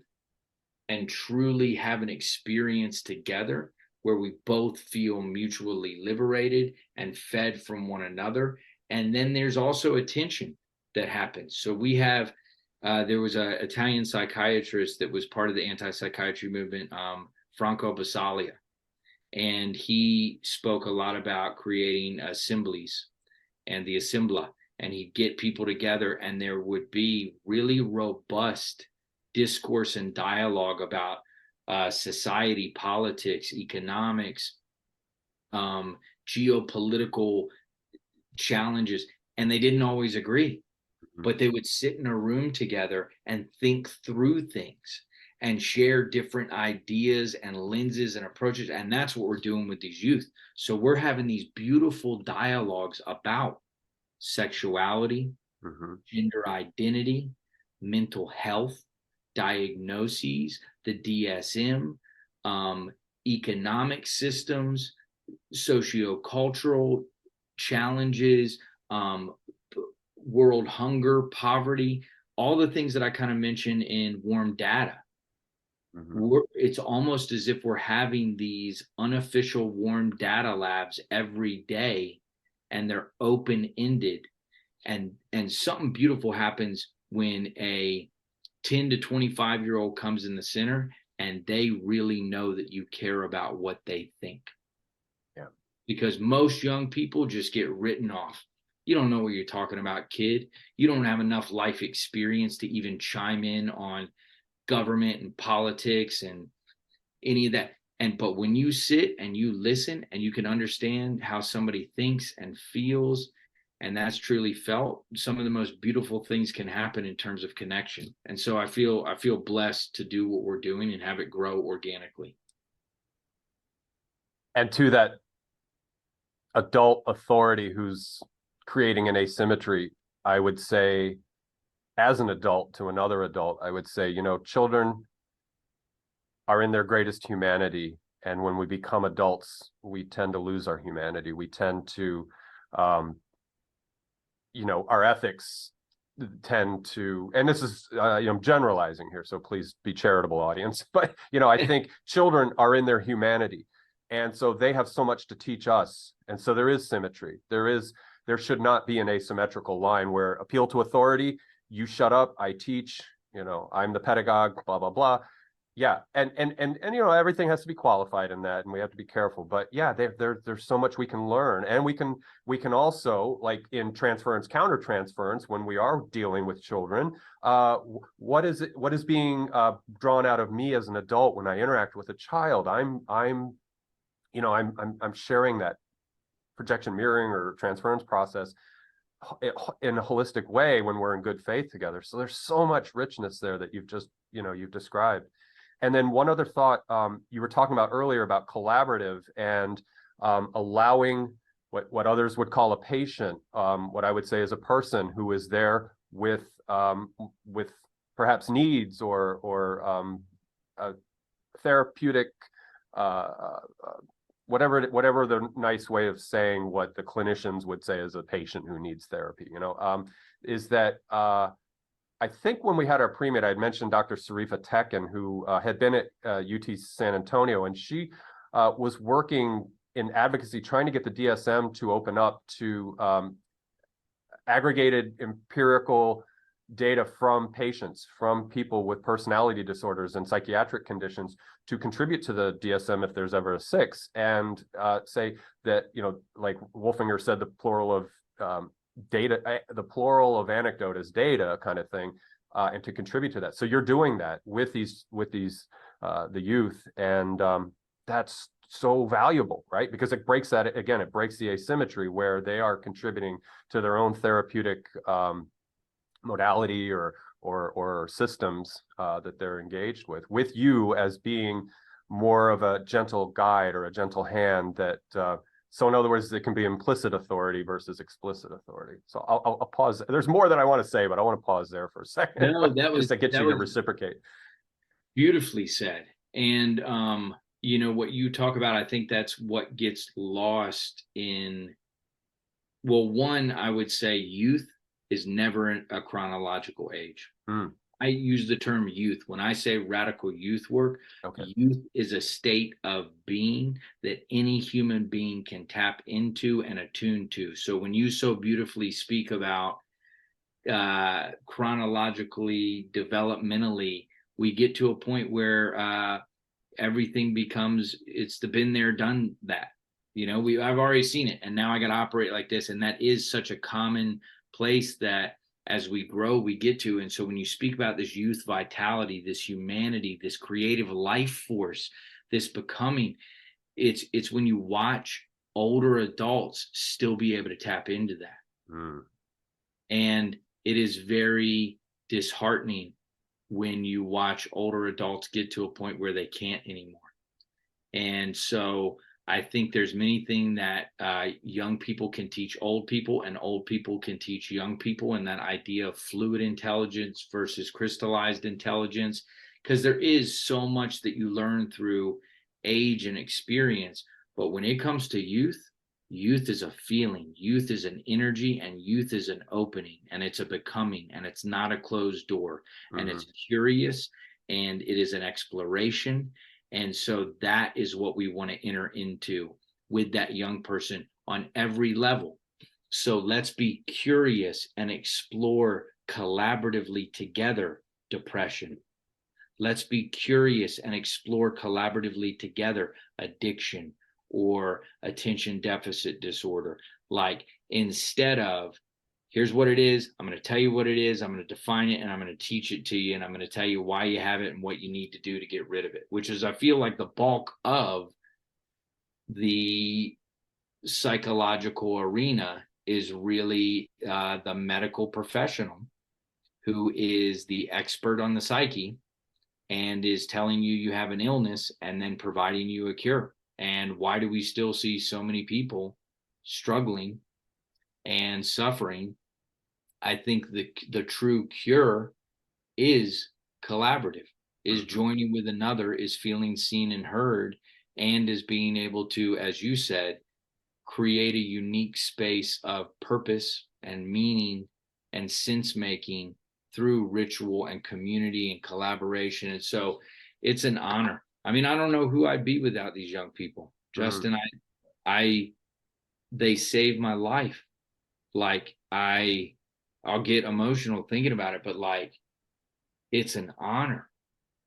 and truly have an experience together where we both feel mutually liberated and fed from one another. And then there's also a tension that happens. So we have, there was an Italian psychiatrist that was part of the anti-psychiatry movement, Franco Basaglia. And he spoke a lot about creating assemblies and the assembla, and he'd get people together and there would be really robust discourse and dialogue about society, politics, economics, geopolitical challenges, and they didn't always agree, but they would sit in a room together and think through things and share different ideas and lenses and approaches. And that's what we're doing with these youth. So we're having these beautiful dialogues about sexuality, gender identity, mental health, diagnoses, the DSM, economic systems, sociocultural challenges, world hunger, poverty, all the things that I kind of mentioned in warm data. It's almost as if we're having these unofficial warm data labs every day, and they're open-ended, and something beautiful happens when a 10 to 25-year-old comes in the center and they really know that you care about what they think. Yeah. Because most young people just get written off. You don't know what you're talking about, kid. You don't have enough life experience to even chime in on government and politics and any of that. But when you sit and you listen and you can understand how somebody thinks and feels, and that's truly felt, some of the most beautiful things can happen in terms of connection. And so I feel blessed to do what we're doing and have it grow organically. And to that adult authority who's creating an asymmetry, I would say, as an adult to another adult, I would say, children are in their greatest humanity. And when we become adults, we tend to lose our humanity. We tend to, our ethics tend to, and this is, I'm generalizing here, so please be charitable, audience. But, I think children are in their humanity. And so they have so much to teach us. And so there is symmetry. There should not be an asymmetrical line where appeal to authority, you shut up, I teach, I'm the pedagogue, blah, blah, blah. Yeah. And everything has to be qualified in that, and we have to be careful. But yeah, there's so much we can learn. And we can also, like in transference, countertransference, when we are dealing with children, what is being drawn out of me as an adult when I interact with a child? I'm sharing that projection mirroring or transference process in a holistic way when we're in good faith together. So there's so much richness there that you've described. And then one other thought, you were talking about earlier about collaborative and allowing what others would call a patient, what I would say is a person who is there with perhaps needs or a therapeutic, whatever the nice way of saying what the clinicians would say as a patient who needs therapy, is that I think when we had our pre-med, I had mentioned Dr. Sarifa Tekin, who had been at UT San Antonio, and she was working in advocacy, trying to get the DSM to open up to aggregated empirical data from patients, from people with personality disorders and psychiatric conditions to contribute to the DSM if there's ever a 6, and say that, like Wolfinger said, the plural of data, the plural of anecdote is data kind of thing, and to contribute to that. So you're doing that with the youth, and that's so valuable, right? Because it breaks it breaks the asymmetry where they are contributing to their own therapeutic modality or systems that they're engaged with you as being more of a gentle guide or a gentle hand that so in other words, it can be implicit authority versus explicit authority. So I'll pause. There's more that I want to say, but I want to pause there for a second. No, that was just to get you to reciprocate. Beautifully said. And what you talk about, I think that's what gets lost in, well, one, I would say youth is never a chronological age. I use the term youth. When I say radical youth work, youth is a state of being that any human being can tap into and attune to. So when you so beautifully speak about chronologically, developmentally, we get to a point where everything becomes, it's the been there, done that. I've already seen it, and now I got to operate like this. And that is such a common place that as we grow, we get to. And so when you speak about this youth vitality, this humanity, this creative life force, this becoming, it's when you watch older adults still be able to tap into that. And it is very disheartening when you watch older adults get to a point where they can't anymore. And so I think there's many things that young people can teach old people, and old people can teach young people, and that idea of fluid intelligence versus crystallized intelligence, because there is so much that you learn through age and experience. But when it comes to youth, youth is a feeling, youth is an energy, and youth is an opening, and it's a becoming, and it's not a closed door, and it's curious, and it is an exploration. And so that is what we want to enter into with that young person on every level. So let's be curious and explore collaboratively together depression. Let's be curious and explore collaboratively together addiction or attention deficit disorder. Like, instead of, here's what it is, I'm going to tell you what it is, I'm going to define it, and I'm going to teach it to you, and I'm going to tell you why you have it and what you need to do to get rid of it, which is, I feel like, the bulk of the psychological arena is really the medical professional who is the expert on the psyche and is telling you you have an illness and then providing you a cure. And why do we still see so many people struggling and suffering? I think the true cure is collaborative, is joining with another, is feeling seen and heard, and is being able to, as you said, create a unique space of purpose and meaning and sense making through ritual and community and collaboration. And so it's an honor. I mean, I don't know who I'd be without these young people. Justin, they saved my life. Like, I'll get emotional thinking about it, but like, it's an honor.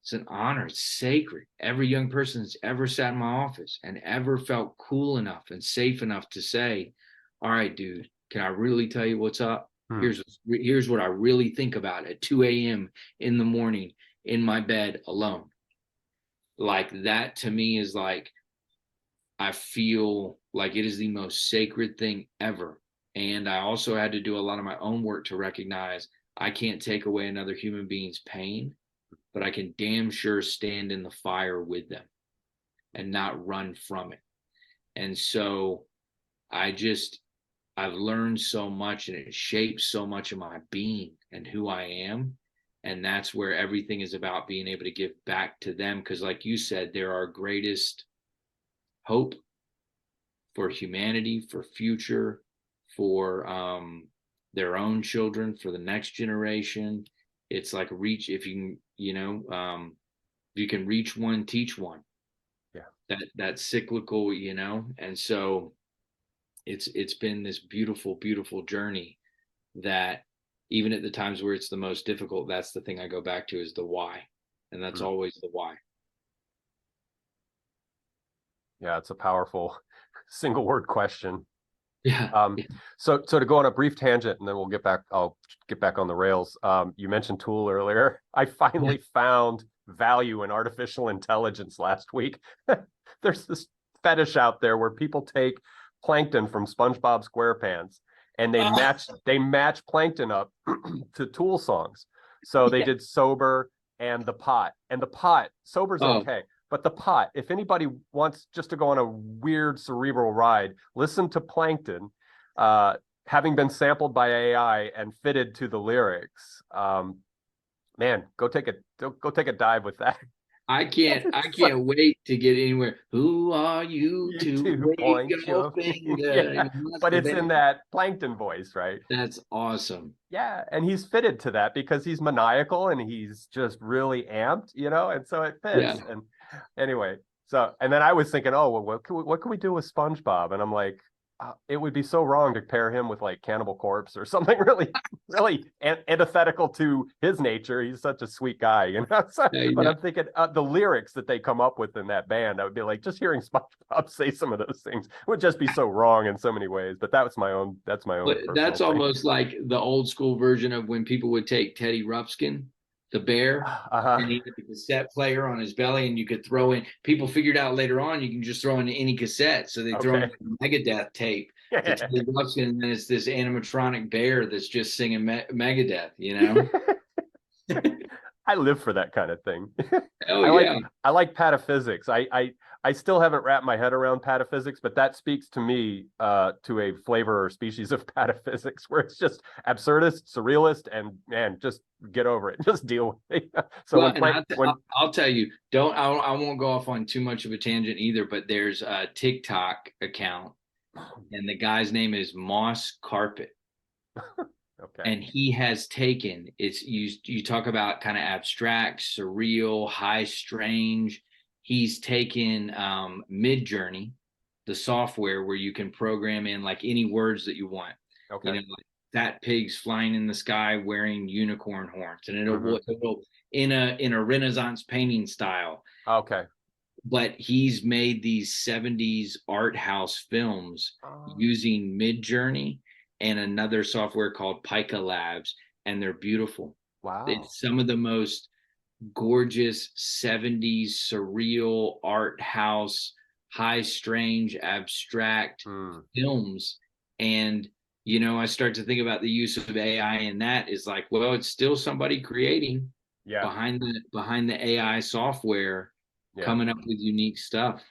It's an honor. It's sacred. Every young person that's ever sat in my office and ever felt cool enough and safe enough to say, all right, dude, can I really tell you what's up? Here's what I really think about at 2 a.m. in the morning in my bed alone. Like, that to me is like, I feel like it is the most sacred thing ever. And I also had to do a lot of my own work to recognize I can't take away another human being's pain, but I can damn sure stand in the fire with them and not run from it. And so I've learned so much, and it shapes so much of my being and who I am. And that's where everything is about, being able to give back to them. Because like you said, they're our greatest hope for humanity, for future, for their own children, for the next generation. It's like if you can reach one, teach one. Yeah. That cyclical, and so it's been this beautiful, beautiful journey that even at the times where it's the most difficult, that's the thing I go back to, is the why. And that's always the why. Yeah, it's a powerful single word question. Yeah. So to go on a brief tangent, and then I'll get back on the rails. You mentioned Tool earlier. I finally found value in artificial intelligence last week. There's this fetish out there where people take Plankton from SpongeBob SquarePants and they match Plankton up to Tool songs. So they did Sober and The Pot. And The Pot, Sober's okay. But The Pot, if anybody wants just to go on a weird cerebral ride, listen to Plankton, having been sampled by AI and fitted to the lyrics. Man, go take a dive with that. I can't wait to get anywhere. Who are you to point your finger? Yeah, but it's in that Plankton voice, right? That's awesome. Yeah, and he's fitted to that because he's maniacal and he's just really amped, and so it fits. Yeah. And anyway, and then I was thinking, oh, well, what can we do with SpongeBob? And I'm like, it would be so wrong to pair him with like Cannibal Corpse or something really, really antithetical to his nature. He's such a sweet guy, So, but I'm thinking the lyrics that they come up with in that band, I would be like, just hearing SpongeBob say some of those things would just be so wrong in so many ways. But that's my own. But that's thing. Almost like the old school version of when people would take Teddy Ruxpin, the bear, and he had a cassette player on his belly, and you could throw in. People figured out later on you can just throw in any cassette, so they throw in a Megadeth tape. And then it's this animatronic bear that's just singing Megadeth. I live for that kind of thing. Oh, I like pataphysics. I still haven't wrapped my head around pataphysics, but that speaks to me to a flavor or species of pataphysics where it's just absurdist, surrealist, and man, just get over it. Just deal with it. So I'll tell you, I won't go off on too much of a tangent either, but there's a TikTok account and the guy's name is Moss Carpet. Okay. And he has taken, you talk about kind of abstract, surreal, high, strange. He's taken Midjourney, the software where you can program in like any words that you want. Okay. Like fat pigs flying in the sky wearing unicorn horns, and Mhm. it'll in a Renaissance painting style. Okay. But he's made these 70s art house films Oh, using Midjourney and another software called Pica Labs, and they're beautiful. wow. It's some of the most gorgeous 70s surreal art house, high strange abstract Mm, films. And I start to think about the use of AI in that is like, well, it's still somebody creating yeah. behind the AI software, Yeah. coming up with unique stuff.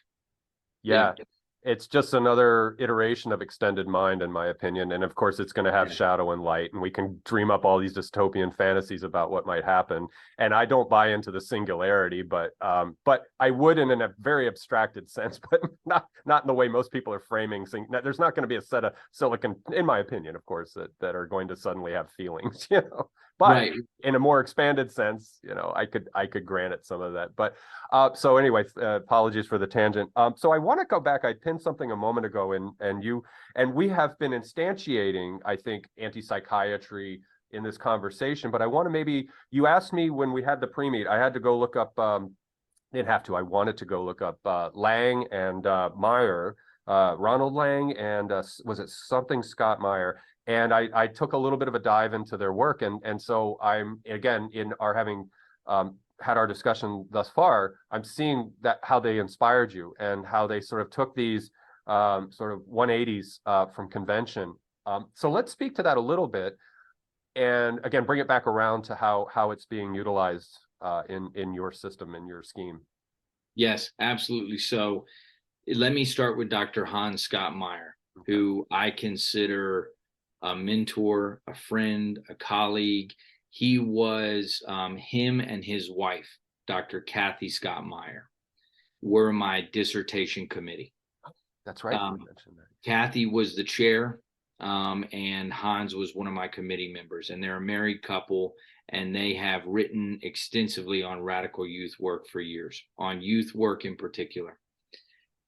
Yeah. Yeah, it's just another iteration of extended mind, in my opinion. And of course, it's going to have Yeah. shadow and light, and we can dream up all these dystopian fantasies about what might happen. And I don't buy into the singularity, but I would in a very abstracted sense, but not in the way most people are framing. There's not going to be a set of silicon, in my opinion, of course, that are going to suddenly have feelings, you know. But Right. in a more expanded sense, I could grant it some of that. But so anyway, apologies for the tangent. So I want to go back. I pinned something a moment ago, and we have been instantiating, I think, anti-psychiatry in this conversation. But I want to maybe you asked me when we had the pre-meet. I had to go look up. Didn't have to. I wanted to go look up Lang and Meyer, Ronald Lang, and was it something Scott Meyer? And I took a little bit of a dive into their work, and so I'm again in our having had our discussion thus far, I'm seeing that how they inspired you and how they sort of took these sort of 180s from convention. So let's speak to that a little bit, and again, bring it back around to how it's being utilized in your system, in your scheme. Yes, absolutely. So let me start with Dr. Hans Scott Meyer, Okay. who I consider a mentor, a friend, a colleague. He was him and his wife, Dr. Kathy Scott Meyer, were my dissertation committee. That's right. You Um, mentioned that. Kathy was the chair, and Hans was one of my committee members. And they're a married couple, and they have written extensively on radical youth work for years, on youth work in particular.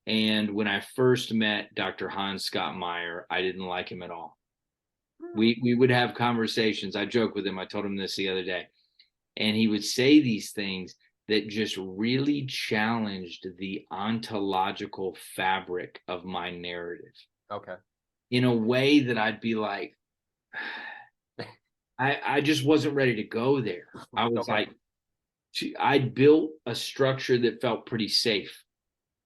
And when I first met Dr. Hans Scott Meyer, I didn't like him at all. Hmm. We would have conversations. I joke with him. I told him this the other day, and he would say these things that just really challenged the ontological fabric of my narrative Okay. in a way that I'd be like, I just wasn't ready to go there. I was Okay. like, I built a structure that felt pretty safe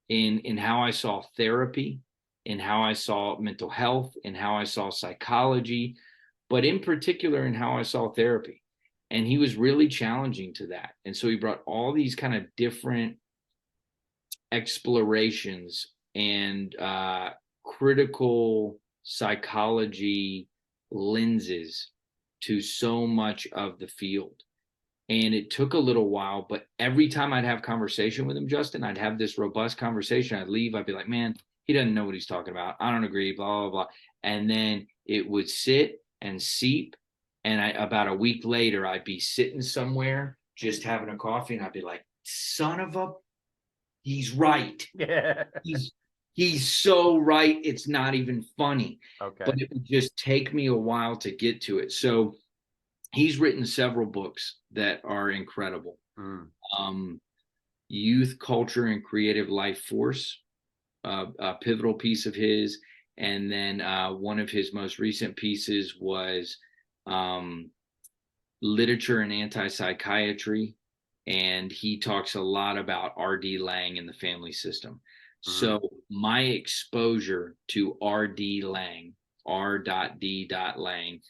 in how I saw therapy, in how I saw mental health, in how I saw psychology, but in particular in how I saw therapy. And he was really challenging to that. And so he brought all these kind of different explorations and critical psychology lenses to so much of the field. And it took a little while, but every time I'd have conversation with him, Justin, I'd have this robust conversation. I'd leave, I'd be like, man, he doesn't know what he's talking about. I don't agree, blah, blah, blah. And then it would sit and seep. And about a week later, I'd be sitting somewhere just having a coffee, and I'd be like, son of a, he's right. Yeah. He's so right. It's not even funny. Okay. But it would just take me a while to get to it. So he's written several books that are incredible. Mm. Um, Youth Culture and Creative Life Force, a pivotal piece of his. And then one of his most recent pieces was Literature and Anti-Psychiatry. And he talks a lot about R.D. Laing and the family system. Mm. So my exposure to R.D. Laing, R.D. Laing,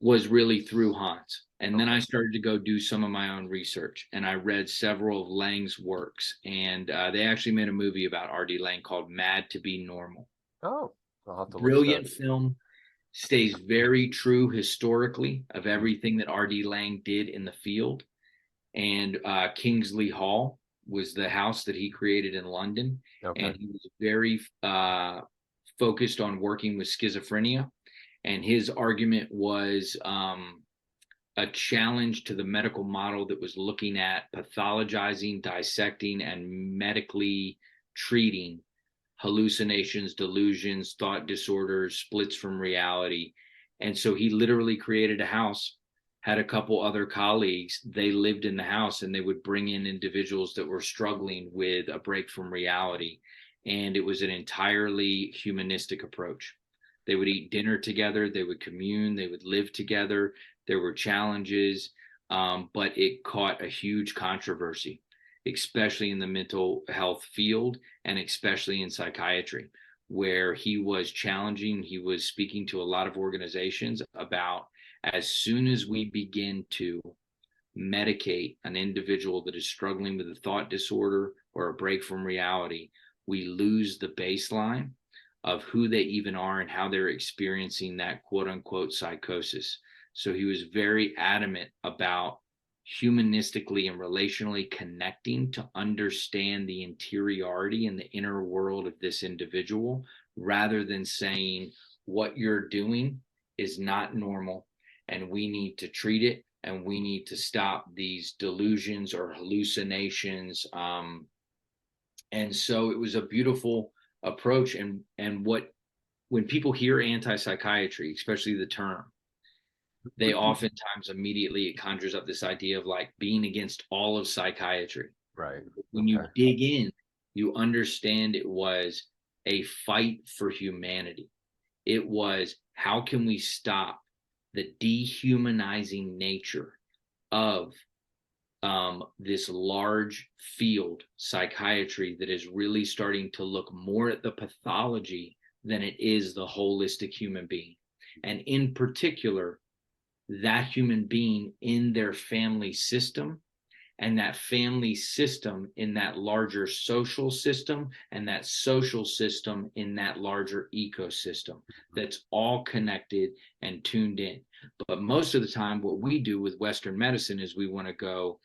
was really through Hans. And then Okay. I started to go do some of my own research, and I read several of Lang's works. And they actually made a movie about R.D. Laing called Mad to Be Normal. Oh, I'll have to look at that. Brilliant film, stays very true historically of Mm. everything that R.D. Laing did in the field. And Kingsley Hall was the house that he created in London. Okay. And he was very focused on working with schizophrenia. And his argument was a challenge to the medical model that was looking at pathologizing, dissecting, and medically treating hallucinations, delusions, thought disorders, splits from reality. And so he literally created a house, had a couple other colleagues. They lived in the house and they would bring in individuals that were struggling with a break from reality. And it was an entirely humanistic approach. They would eat dinner together, they would commune, they would live together. There were challenges, but it caught a huge controversy, especially in the mental health field and especially in psychiatry, where he was challenging, he was speaking to a lot of organizations about, as soon as we begin to medicate an individual that is struggling with a thought disorder or a break from reality, we lose the baseline of who they even are and how they're experiencing that quote unquote psychosis. So he was very adamant about humanistically and relationally connecting to understand the interiority and the inner world of this individual, rather than saying what you're doing is not normal and we need to treat it and we need to stop these delusions or hallucinations. And so it was a beautiful approach. And when people hear anti-psychiatry, especially the term, they oftentimes immediately, it conjures up this idea of like being against all of psychiatry. Right. When you dig in, you understand it was a fight for humanity. It was, how can we stop the dehumanizing nature of this large field, psychiatry, that is really starting to look more at the pathology than it is the holistic human being. And in particular, that human being in their family system, and that family system in that larger social system, and that social system in that larger ecosystem, that's all connected and tuned in. But most of the time, what we do with Western medicine is we want to go,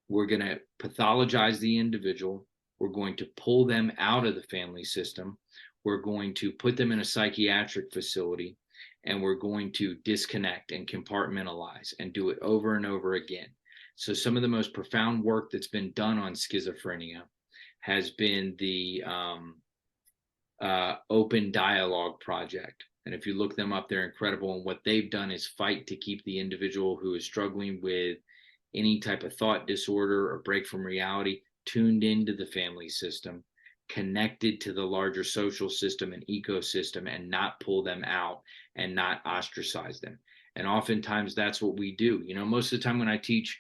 we're going to pathologize the individual. We're going to pull them out of the family system. We're going to put them in a psychiatric facility, and we're going to disconnect and compartmentalize and do it over and over again. So some of the most profound work that's been done on schizophrenia has been the Open Dialogue Project. And if you look them up, they're incredible. And what they've done is fight to keep the individual who is struggling with any type of thought disorder or break from reality tuned into the family system, connected to the larger social system and ecosystem, and not pull them out and not ostracize them. And oftentimes that's what we do. You know, most of the time when I teach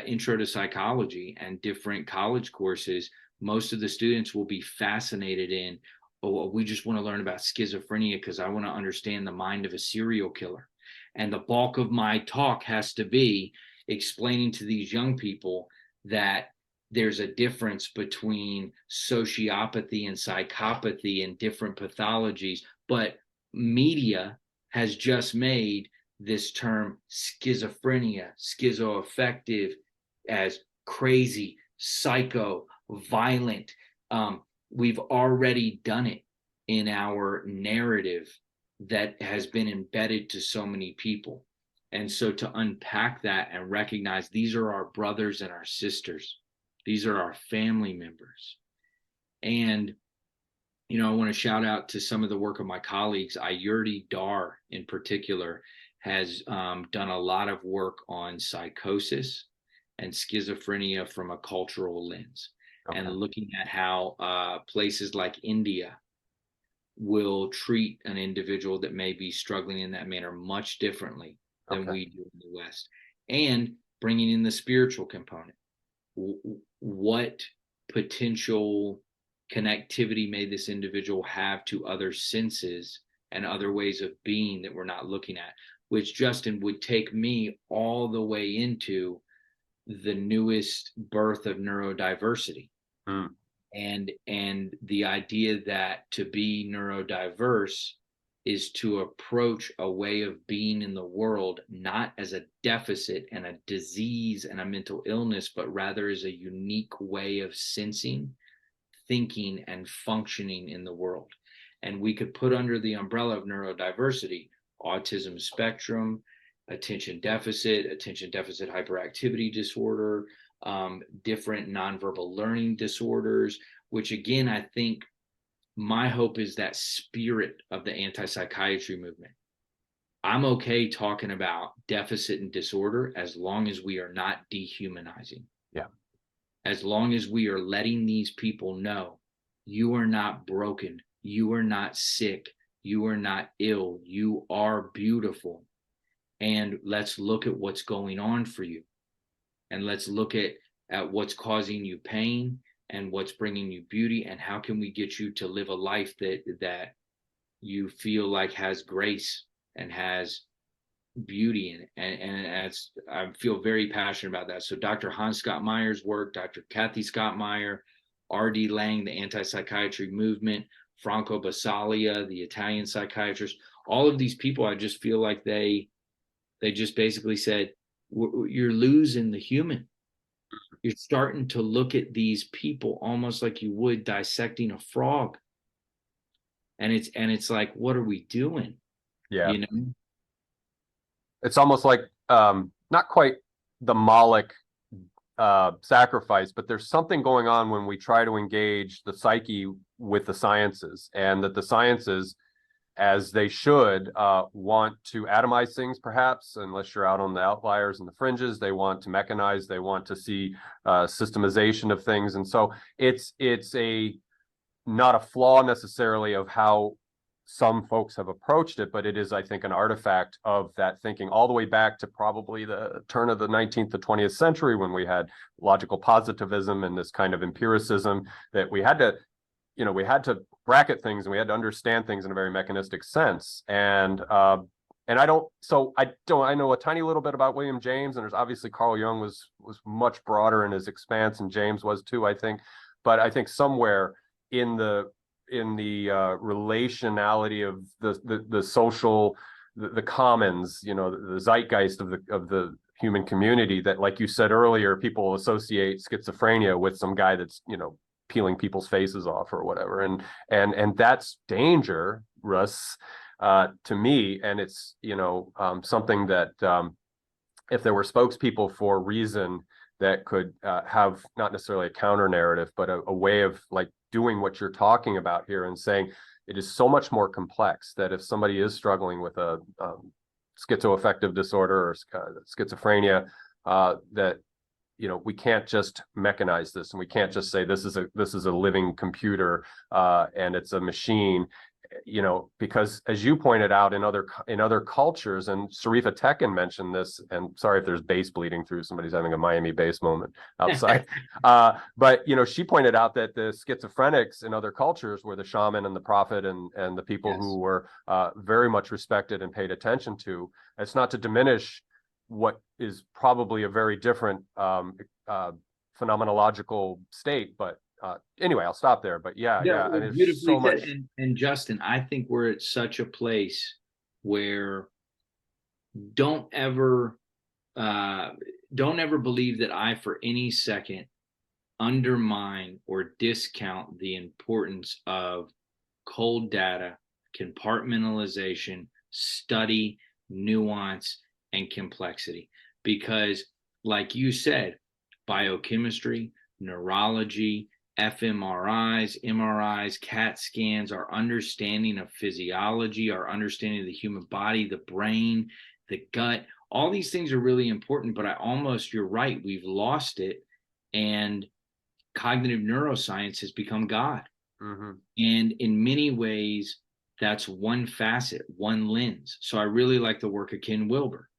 intro to psychology and different college courses, most of the students will be fascinated in, oh, we just want to learn about schizophrenia because I want to understand the mind of a serial killer. And the bulk of my talk has to be explaining to these young people that there's a difference between sociopathy and psychopathy and different pathologies. But media has just made this term schizophrenia, schizoaffective, as crazy, psycho, violent. We've already done it in our narrative that has been embedded to so many people. And so to unpack that and recognize these are our brothers and our sisters, these are our family members. And, you know, I want to shout out to some of the work of my colleagues. Ayurti Dar in particular has done a lot of work on psychosis and schizophrenia from a cultural lens, and looking at how places like India will treat an individual that may be struggling in that manner much differently than we do in the West, and bringing in the spiritual component. What potential connectivity may this individual have to other senses and other ways of being that we're not looking at, which, Justin, would take me all the way into the newest birth of neurodiversity. And the idea that to be neurodiverse is to approach a way of being in the world not as a deficit and a disease and a mental illness, but rather as a unique way of sensing, thinking, and functioning in the world. And we could put under the umbrella of neurodiversity autism spectrum, attention deficit hyperactivity disorder, different nonverbal learning disorders, which again, I think my hope is that spirit of the anti-psychiatry movement. I'm okay talking about deficit and disorder as long as we are not dehumanizing. Yeah. As long as we are letting these people know you are not broken, you are not sick, you are not ill, you are beautiful. And let's look at what's going on for you. And let's look at what's causing you pain and what's bringing you beauty, and how can we get you to live a life that you feel like has grace and has beauty in it. And I feel very passionate about that. So Dr. Hans Scott Meyer's work, Dr. Kathy Scott Meyer, R.D. Lang, the anti-psychiatry movement, Franco Basaglia, the Italian psychiatrist, all of these people, I just feel like they just basically said, you're losing the human. You're starting to look at these people almost like you would dissecting a frog. And it's like, what are we doing? Yeah. You know? It's almost like not quite the Moloch sacrifice, but there's something going on when we try to engage the psyche with the sciences, and that the sciences, as they should, want to atomize things, perhaps, unless you're out on the outliers and the fringes. They want to mechanize, they want to see systemization of things. And so it's not a flaw necessarily of how some folks have approached it, but it is, I think, an artifact of that thinking all the way back to probably the turn of the 19th to 20th century, when we had logical positivism and this kind of empiricism that we had to bracket things, and we had to understand things in a very mechanistic sense. And I know a tiny little bit about William James, and there's obviously Carl Jung was much broader in his expanse, and James was too, I think. But I think somewhere in the relationality of the social, the commons, the zeitgeist of the human community, that, like you said earlier, people associate schizophrenia with some guy that's peeling people's faces off or whatever, and that's dangerous to me. And it's something that if there were spokespeople for reason that could have not necessarily a counter narrative, but a way of like doing what you're talking about here, and saying it is so much more complex, that if somebody is struggling with a schizoaffective disorder or schizophrenia, that we can't just mechanize this, and we can't just say this is a living computer and it's a machine, because, as you pointed out, in other cultures, and Sarifa Tekin mentioned this, and sorry if there's bass bleeding through, somebody's having a Miami bass moment outside, but she pointed out that the schizophrenics in other cultures were the shaman and the prophet and the people Yes. who were very much respected and paid attention to. It's not to diminish what is probably a very different phenomenological state, but anyway, I'll stop there. But yeah, and there's beautifully so much. said. And Justin, I think we're at such a place where don't ever believe that I for any second undermine or discount the importance of cold data, compartmentalization, study, nuance, and complexity. Because, like you said, biochemistry, neurology, fMRIs, MRIs, CAT scans, our understanding of physiology, our understanding of the human body, the brain, the gut, all these things are really important, but you're right, we've lost it, and cognitive neuroscience has become God. Mm-hmm. And in many ways, that's one facet, one lens. So I really like the work of Ken Wilber.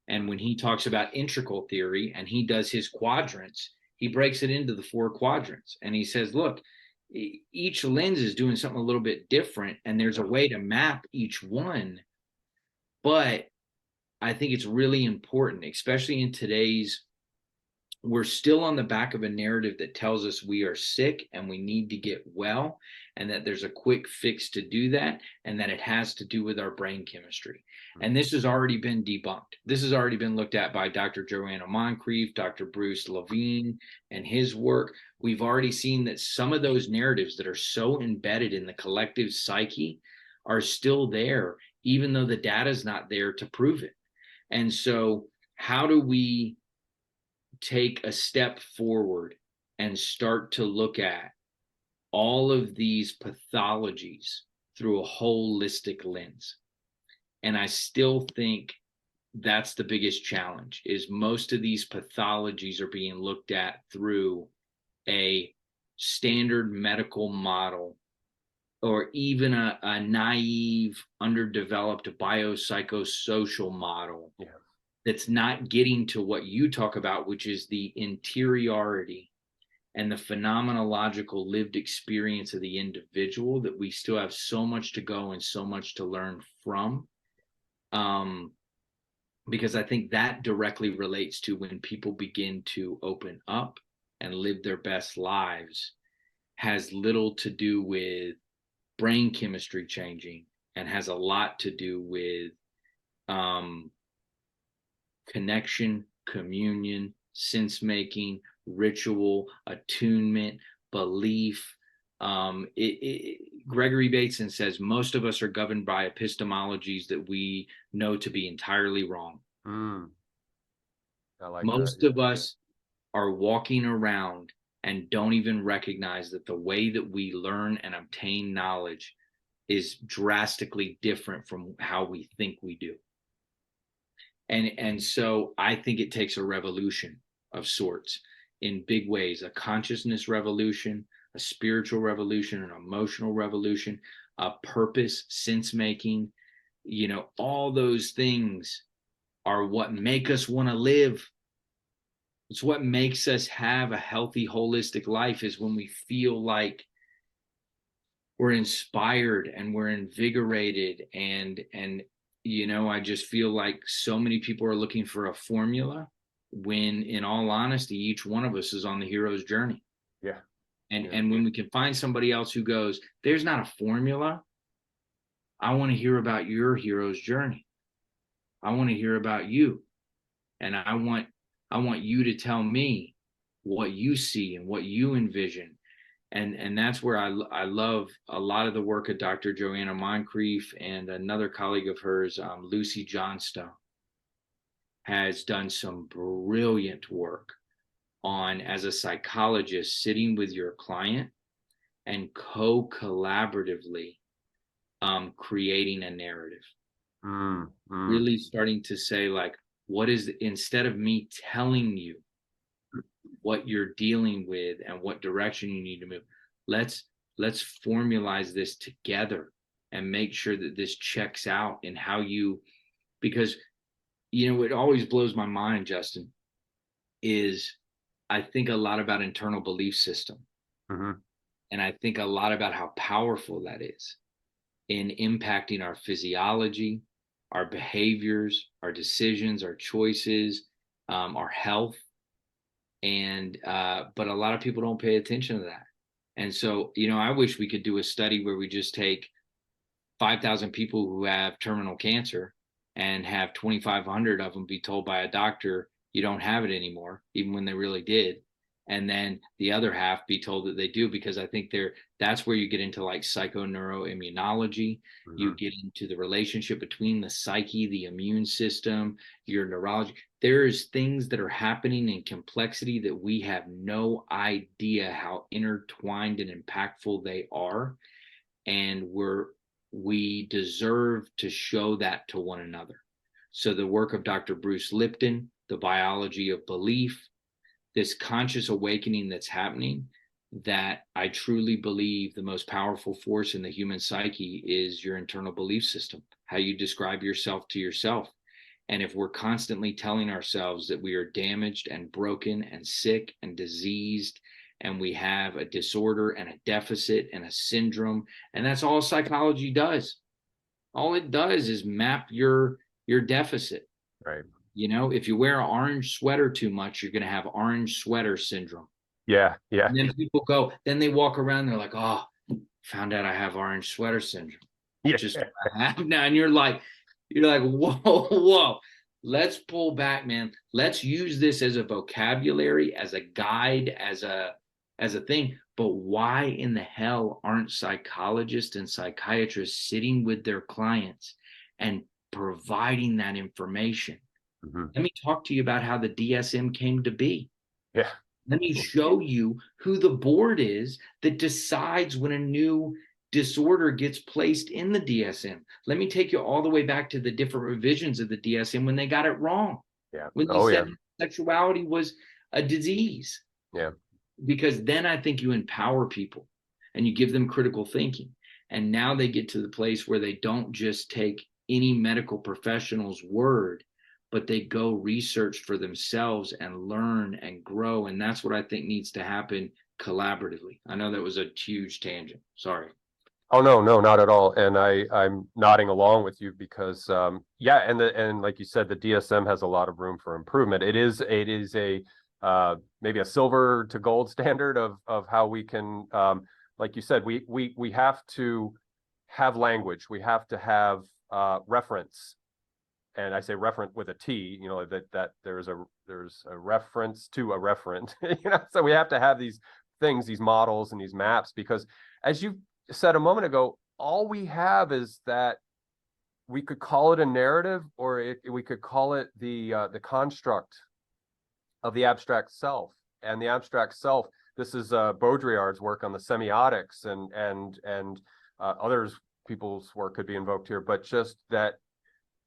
And when he talks about integral theory and he does his quadrants, he breaks it into the 4 quadrants. And he says, look, each lens is doing something a little bit different, and there's a way to map each one. But I think it's really important, especially in today's, we're still on the back of a narrative that tells us we are sick and we need to get well, and that there's a quick fix to do that, and that it has to do with our brain chemistry. And this has already been debunked. This has already been looked at by Dr. Joanna Moncrief, Dr. Bruce Levine, and his work. We've already seen that some of those narratives that are so embedded in the collective psyche are still there, even though the data is not there to prove it. And so how do we take a step forward and start to look at all of these pathologies through a holistic lens. And I still think that's the biggest challenge, is most of these pathologies are being looked at through a standard medical model, or even a naive, underdeveloped biopsychosocial model that's not getting to what you talk about, which is the interiority and the phenomenological lived experience of the individual, that we still have so much to go and so much to learn from. Because I think that directly relates to when people begin to open up and live their best lives, has little to do with brain chemistry changing, and has a lot to do with connection, communion, sense making, ritual, attunement, belief. Gregory Bateson says most of us are governed by epistemologies that we know to be entirely wrong. I like Most that. of us are walking around and don't even recognize that the way that we learn and obtain knowledge is drastically different from how we think we do. And so I think it takes a revolution of sorts in big ways, a consciousness revolution, a spiritual revolution, an emotional revolution, a purpose, sense making, all those things are what make us want to live. It's what makes us have a healthy, holistic life, is when we feel like we're inspired and we're invigorated. And I just feel like so many people are looking for a formula, when in all honesty, each one of us is on the hero's journey. Yeah. And when we can find somebody else who goes, there's not a formula, I want to hear about your hero's journey. I want to hear about you. And I want you to tell me what you see and what you envision. And that's where I love a lot of the work of Dr. Joanna Moncrief, and another colleague of hers, Lucy Johnstone, has done some brilliant work on, as a psychologist, sitting with your client and co-collaboratively creating a narrative. Really starting to say, like, what is, instead of me telling you what you're dealing with and what direction you need to move, let's formalize this together and make sure that this checks out in how you, because it always blows my mind, Justin, is I think a lot about internal belief system. And I think a lot about how powerful that is in impacting our physiology, our behaviors, our decisions, our choices, our health. And but a lot of people don't pay attention to that. And so, I wish we could do a study where we just take 5,000 people who have terminal cancer and have 2,500 of them be told by a doctor, you don't have it anymore, even when they really did. And then the other half be told that they do, because I think that's where you get into like psychoneuroimmunology. You get into the relationship between the psyche, the immune system, your neurology. There's things that are happening in complexity that we have no idea how intertwined and impactful they are. And we deserve to show that to one another. So the work of Dr. Bruce Lipton, the biology of belief, this conscious awakening that's happening, that I truly believe the most powerful force in the human psyche is your internal belief system, how you describe yourself to yourself. And if we're constantly telling ourselves that we are damaged and broken and sick and diseased, and we have a disorder and a deficit and a syndrome, and that's all psychology does. All it does is map your deficit. Right. If you wear an orange sweater too much, you're going to have orange sweater syndrome. Yeah. And then people then they walk around, they're like, oh, found out I have orange sweater syndrome. Yeah. Just what I have now. And you're like, whoa, let's pull back, man. Let's use this as a vocabulary, as a guide, as a thing. But why in the hell aren't psychologists and psychiatrists sitting with their clients and providing that information? Let me talk to you about how the DSM came to be. Yeah. Let me show you who the board is that decides when a new disorder gets placed in the DSM. Let me take you all the way back to the different revisions of the DSM when they got it wrong. Yeah. When they Oh yeah. said sexuality was a disease. Yeah. Because then I think you empower people and you give them critical thinking. And now they get to the place where they don't just take any medical professional's word, but they go research for themselves and learn and grow. And that's what I think needs to happen collaboratively. I know that was a huge tangent. Sorry. Oh no, no, not at all. And I'm nodding along with you because yeah, and like you said, the DSM has a lot of room for improvement. It is a maybe a silver to gold standard of how we can like you said, we have to have language. We have to have reference. And I say referent with a T, you know, that there's a reference to a referent, you know, so we have to have these things, these models and these maps, because as you said a moment ago, all we have is that we could call it a narrative, or we could call it the construct of the abstract self. And the abstract self, this is Baudrillard's work on the semiotics, and others people's work could be invoked here, but just that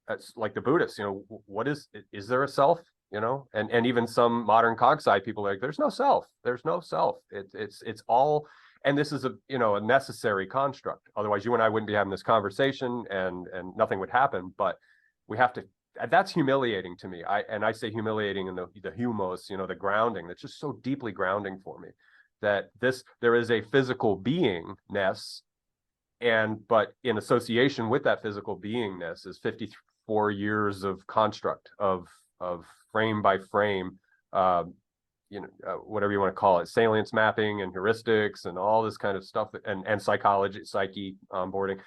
it's like the Buddhists, you know, what is there a self? You know, and even some modern cog-sci people are like, there's no self, there's no self. It's all, and this is a, you know, a necessary construct. Otherwise, you and I wouldn't be having this conversation, and nothing would happen. But we have to. That's humiliating to me. I say humiliating in the humos, you know, the grounding. That's just so deeply grounding for me. That there is a physical beingness, but in association with that physical beingness is 54 years of construct of frame by frame, you know, whatever you want to call it, salience mapping and heuristics and all this kind of stuff, and psychology, psyche onboarding.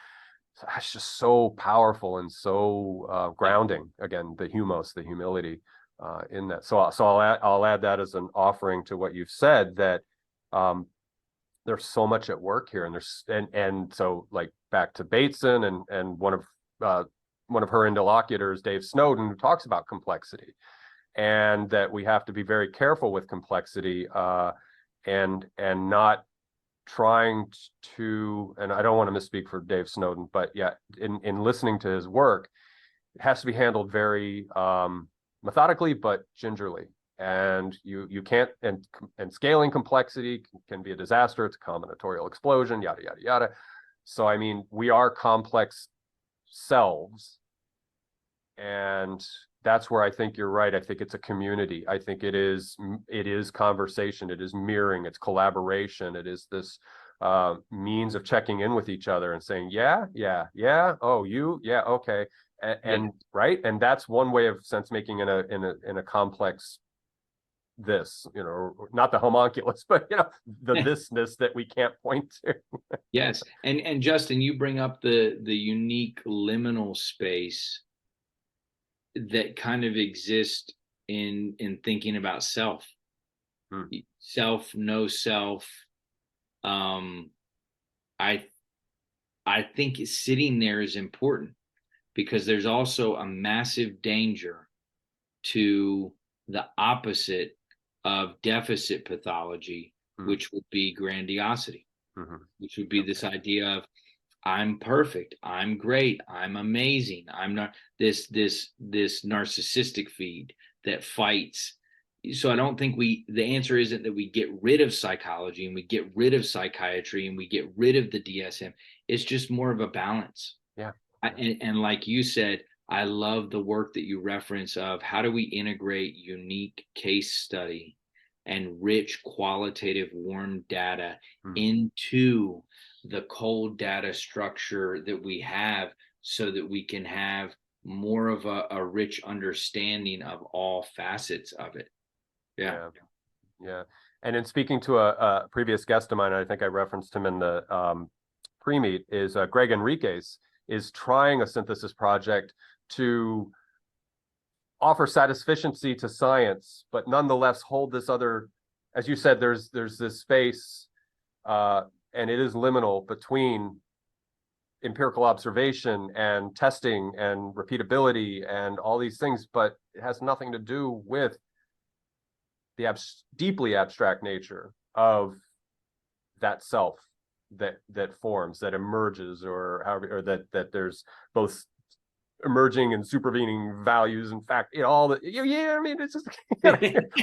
So that's just so powerful and so grounding. Again, the humos, the humility in that. So I'll add that as an offering to what you've said, that there's so much at work here, and so like back to Bateson and one of her interlocutors, Dave Snowden, who talks about complexity, and that we have to be very careful with complexity, and not trying to, and I don't want to misspeak for Dave Snowden, but yeah, in listening to his work, it has to be handled very methodically but gingerly. And you can't, and scaling complexity can be a disaster. It's a combinatorial explosion, yada yada yada. So I mean, we are complex selves, and that's where I think you're right. I think it's a community. I think it is conversation, it is mirroring, it's collaboration, it is this means of checking in with each other and saying, yeah, oh, you, yeah, okay, and right, and that's one way of sense making in a complex, this, you know, not the homunculus, but you know, the thisness that we can't point to. Yes. And Justin, you bring up the unique liminal space that kind of exists in thinking about self. Self, no self. I think sitting there is important, because there's also a massive danger to the opposite of deficit pathology, which would be grandiosity, which would be this idea of, I'm perfect, I'm great, I'm amazing, I'm not this narcissistic feed that fights. So I don't think the answer isn't that we get rid of psychology and we get rid of psychiatry and we get rid of the DSM. It's just more of a balance. Yeah. And like you said, I love the work that you reference of how do we integrate unique case study and rich qualitative warm data into the cold data structure that we have, so that we can have more of a rich understanding of all facets of it. Yeah. And in speaking to a previous guest of mine, I think I referenced him in the pre-meet, is Greg Enriquez is trying a synthesis project to offer satisficiency to science, but nonetheless hold this other, as you said, there's this space, and it is liminal between empirical observation and testing and repeatability and all these things, but it has nothing to do with deeply abstract nature of that self that forms, that emerges, or however, or that there's both emerging and supervening values. In fact, all the I mean, it's just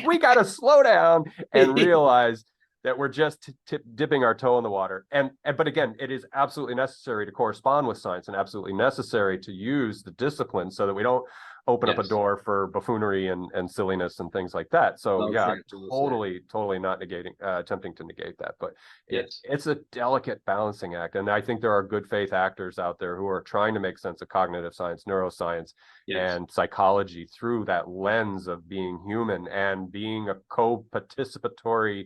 we got to slow down and realize that we're just dipping our toe in the water. And but again, it is absolutely necessary to correspond with science, and absolutely necessary to use the discipline so that we don't open up a door for buffoonery and silliness and things like that. So totally not negating, attempting to negate that, but it's a delicate balancing act. And I think there are good faith actors out there who are trying to make sense of cognitive science, neuroscience, and psychology through that lens of being human and being a co-participatory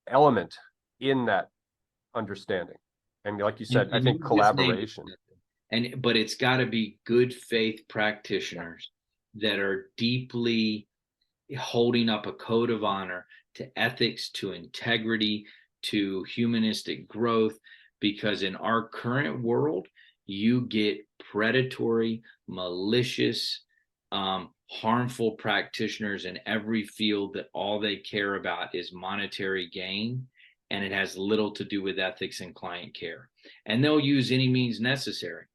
element in that understanding. And like you said, I think collaboration. But it's got to be good faith practitioners that are deeply holding up a code of honor to ethics, to integrity, to humanistic growth, because in our current world, you get predatory, malicious, harmful practitioners in every field that all they care about is monetary gain, and it has little to do with ethics and client care. And they'll use any means necessary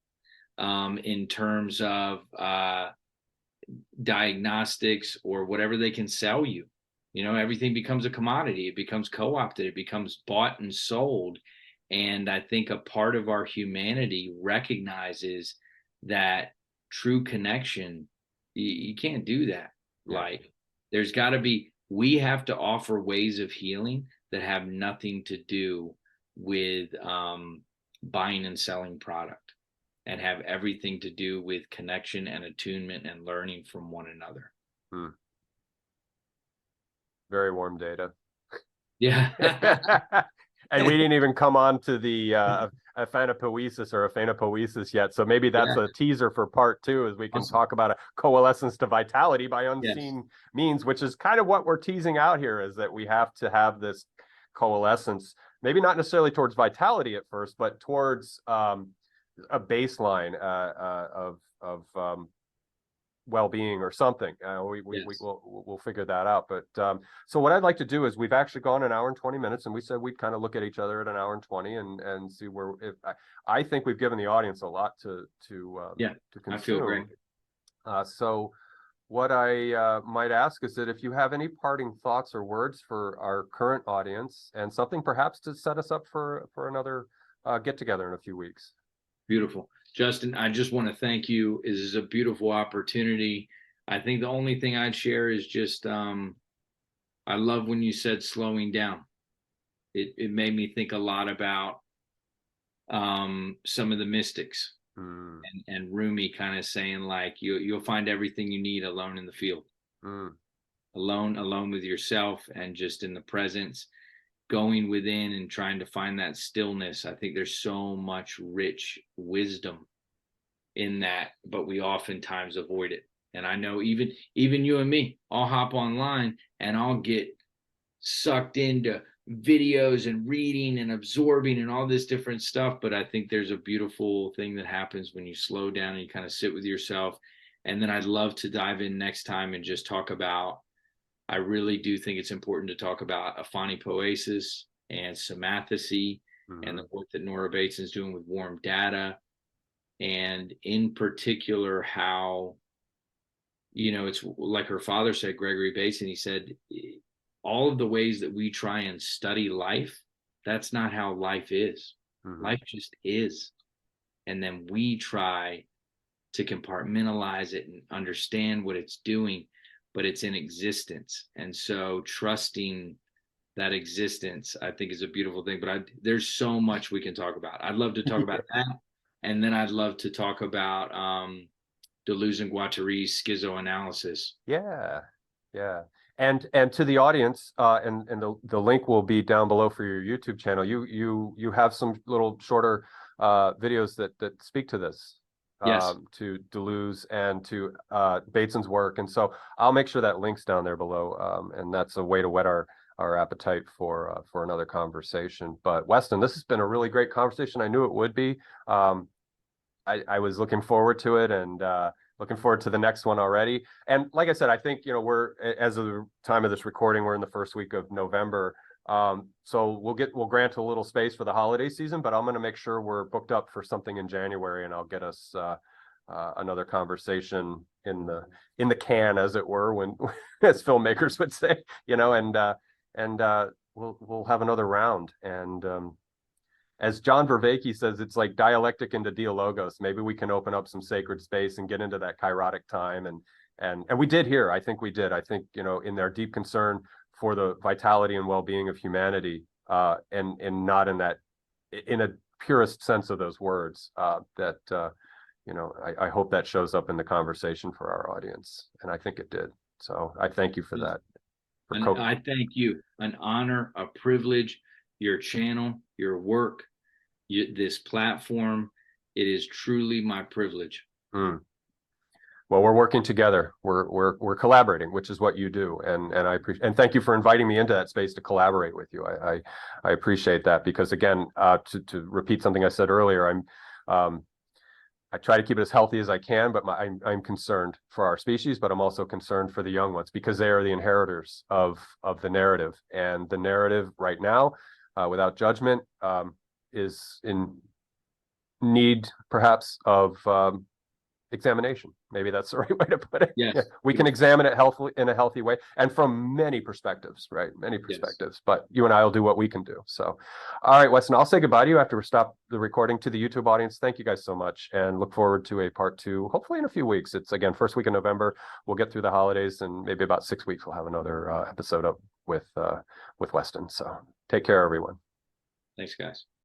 in terms of diagnostics or whatever they can sell you. Everything becomes a commodity. It becomes co-opted. It becomes bought and sold. And I think a part of our humanity recognizes that true connection, you can't do that. Like, there's got to be, we have to offer ways of healing that have nothing to do with buying and selling product, and have everything to do with connection and attunement and learning from one another. Very warm data. Yeah. And we didn't even come on to the aphanopoiesis or aphanopoiesis yet. So maybe that's a teaser for part 2, as we can talk about a coalescence to vitality by unseen means, which is kind of what we're teasing out here, is that we have to have this coalescence, maybe not necessarily towards vitality at first, but towards a baseline of well-being or something. We'll figure that out. But so what I'd like to do is, we've actually gone an hour and 20 minutes, and we said we'd kind of look at each other at an hour and 20 and see where, if I think we've given the audience a lot to consume. I feel great. So what I might ask is that if you have any parting thoughts or words for our current audience, and something perhaps to set us up for another get together in a few weeks. Beautiful. Justin, I just want to thank you. This is a beautiful opportunity. I think the only thing I'd share is just, I love when you said slowing down. It made me think a lot about some of the mystics, and Rumi kind of saying, like, you'll find everything you need alone in the field, alone with yourself, and just in the presence, going within and trying to find that stillness. I think there's so much rich wisdom in that, but we oftentimes avoid it. And I know even you and me, I'll hop online and I'll get sucked into videos and reading and absorbing and all this different stuff. But I think there's a beautiful thing that happens when you slow down and you kind of sit with yourself. And then I'd love to dive in next time and just talk about, I really do think it's important to talk about aphanopoiesis and somaticity, and the work that Nora Bateson is doing with warm data. And in particular, how, it's like her father said, Gregory Bateson, he said, all of the ways that we try and study life, that's not how life is. Life just is. And then we try to compartmentalize it and understand what it's doing, but it's in existence. And so trusting that existence, I think, is a beautiful thing. But there's so much we can talk about. I'd love to talk about that. And then I'd love to talk about Deleuze and Guattari's schizoanalysis. Yeah. And to the audience, and the link will be down below for your YouTube channel. You have some little shorter videos that speak to this. To Deleuze and to Bateson's work, and so I'll make sure that link's down there below, and that's a way to whet our appetite for another conversation. But Weston, this has been a really great conversation. I knew it would be. I was looking forward to it, and looking forward to the next one already. And like I said, I think, you know, as of the time of this recording, we're in the first week of November. So we'll grant a little space for the holiday season, but I'm going to make sure we're booked up for something in January, and I'll get us another conversation in the can, as it were, when as filmmakers would say, you know, and we'll have another round. And as John Vervaeke says, it's like dialectic into dialogos. Maybe we can open up some sacred space and get into that kairotic time. And we did here. I think we did. I think, you know, in their deep concern for the vitality and well-being of humanity, and not in a purest sense of those words, you know, I hope that shows up in the conversation for our audience. And I think it did. So I thank you for that. And I thank you. An honor, a privilege, your channel, your work, this platform. It is truly my privilege. Well, we're working together. We're collaborating, which is what you do, and I appreciate, and thank you for inviting me into that space to collaborate with you. I appreciate that, because again, to repeat something I said earlier, I try to keep it as healthy as I can, but I'm concerned for our species, but I'm also concerned for the young ones, because they are the inheritors of the narrative, and the narrative right now, without judgment, is in need perhaps of examination. Maybe that's the right way to put it. Yes. Yeah. We can examine it in a healthy way, and from many perspectives, right? Many perspectives. Yes. But you and I will do what we can do. So, all right, Weston, I'll say goodbye to you after we stop the recording. To the YouTube audience, thank you guys so much, and look forward to a part 2, hopefully in a few weeks. It's again first week in November. We'll get through the holidays, and maybe about 6 weeks we'll have another episode up with Weston. So take care, everyone. Thanks, guys.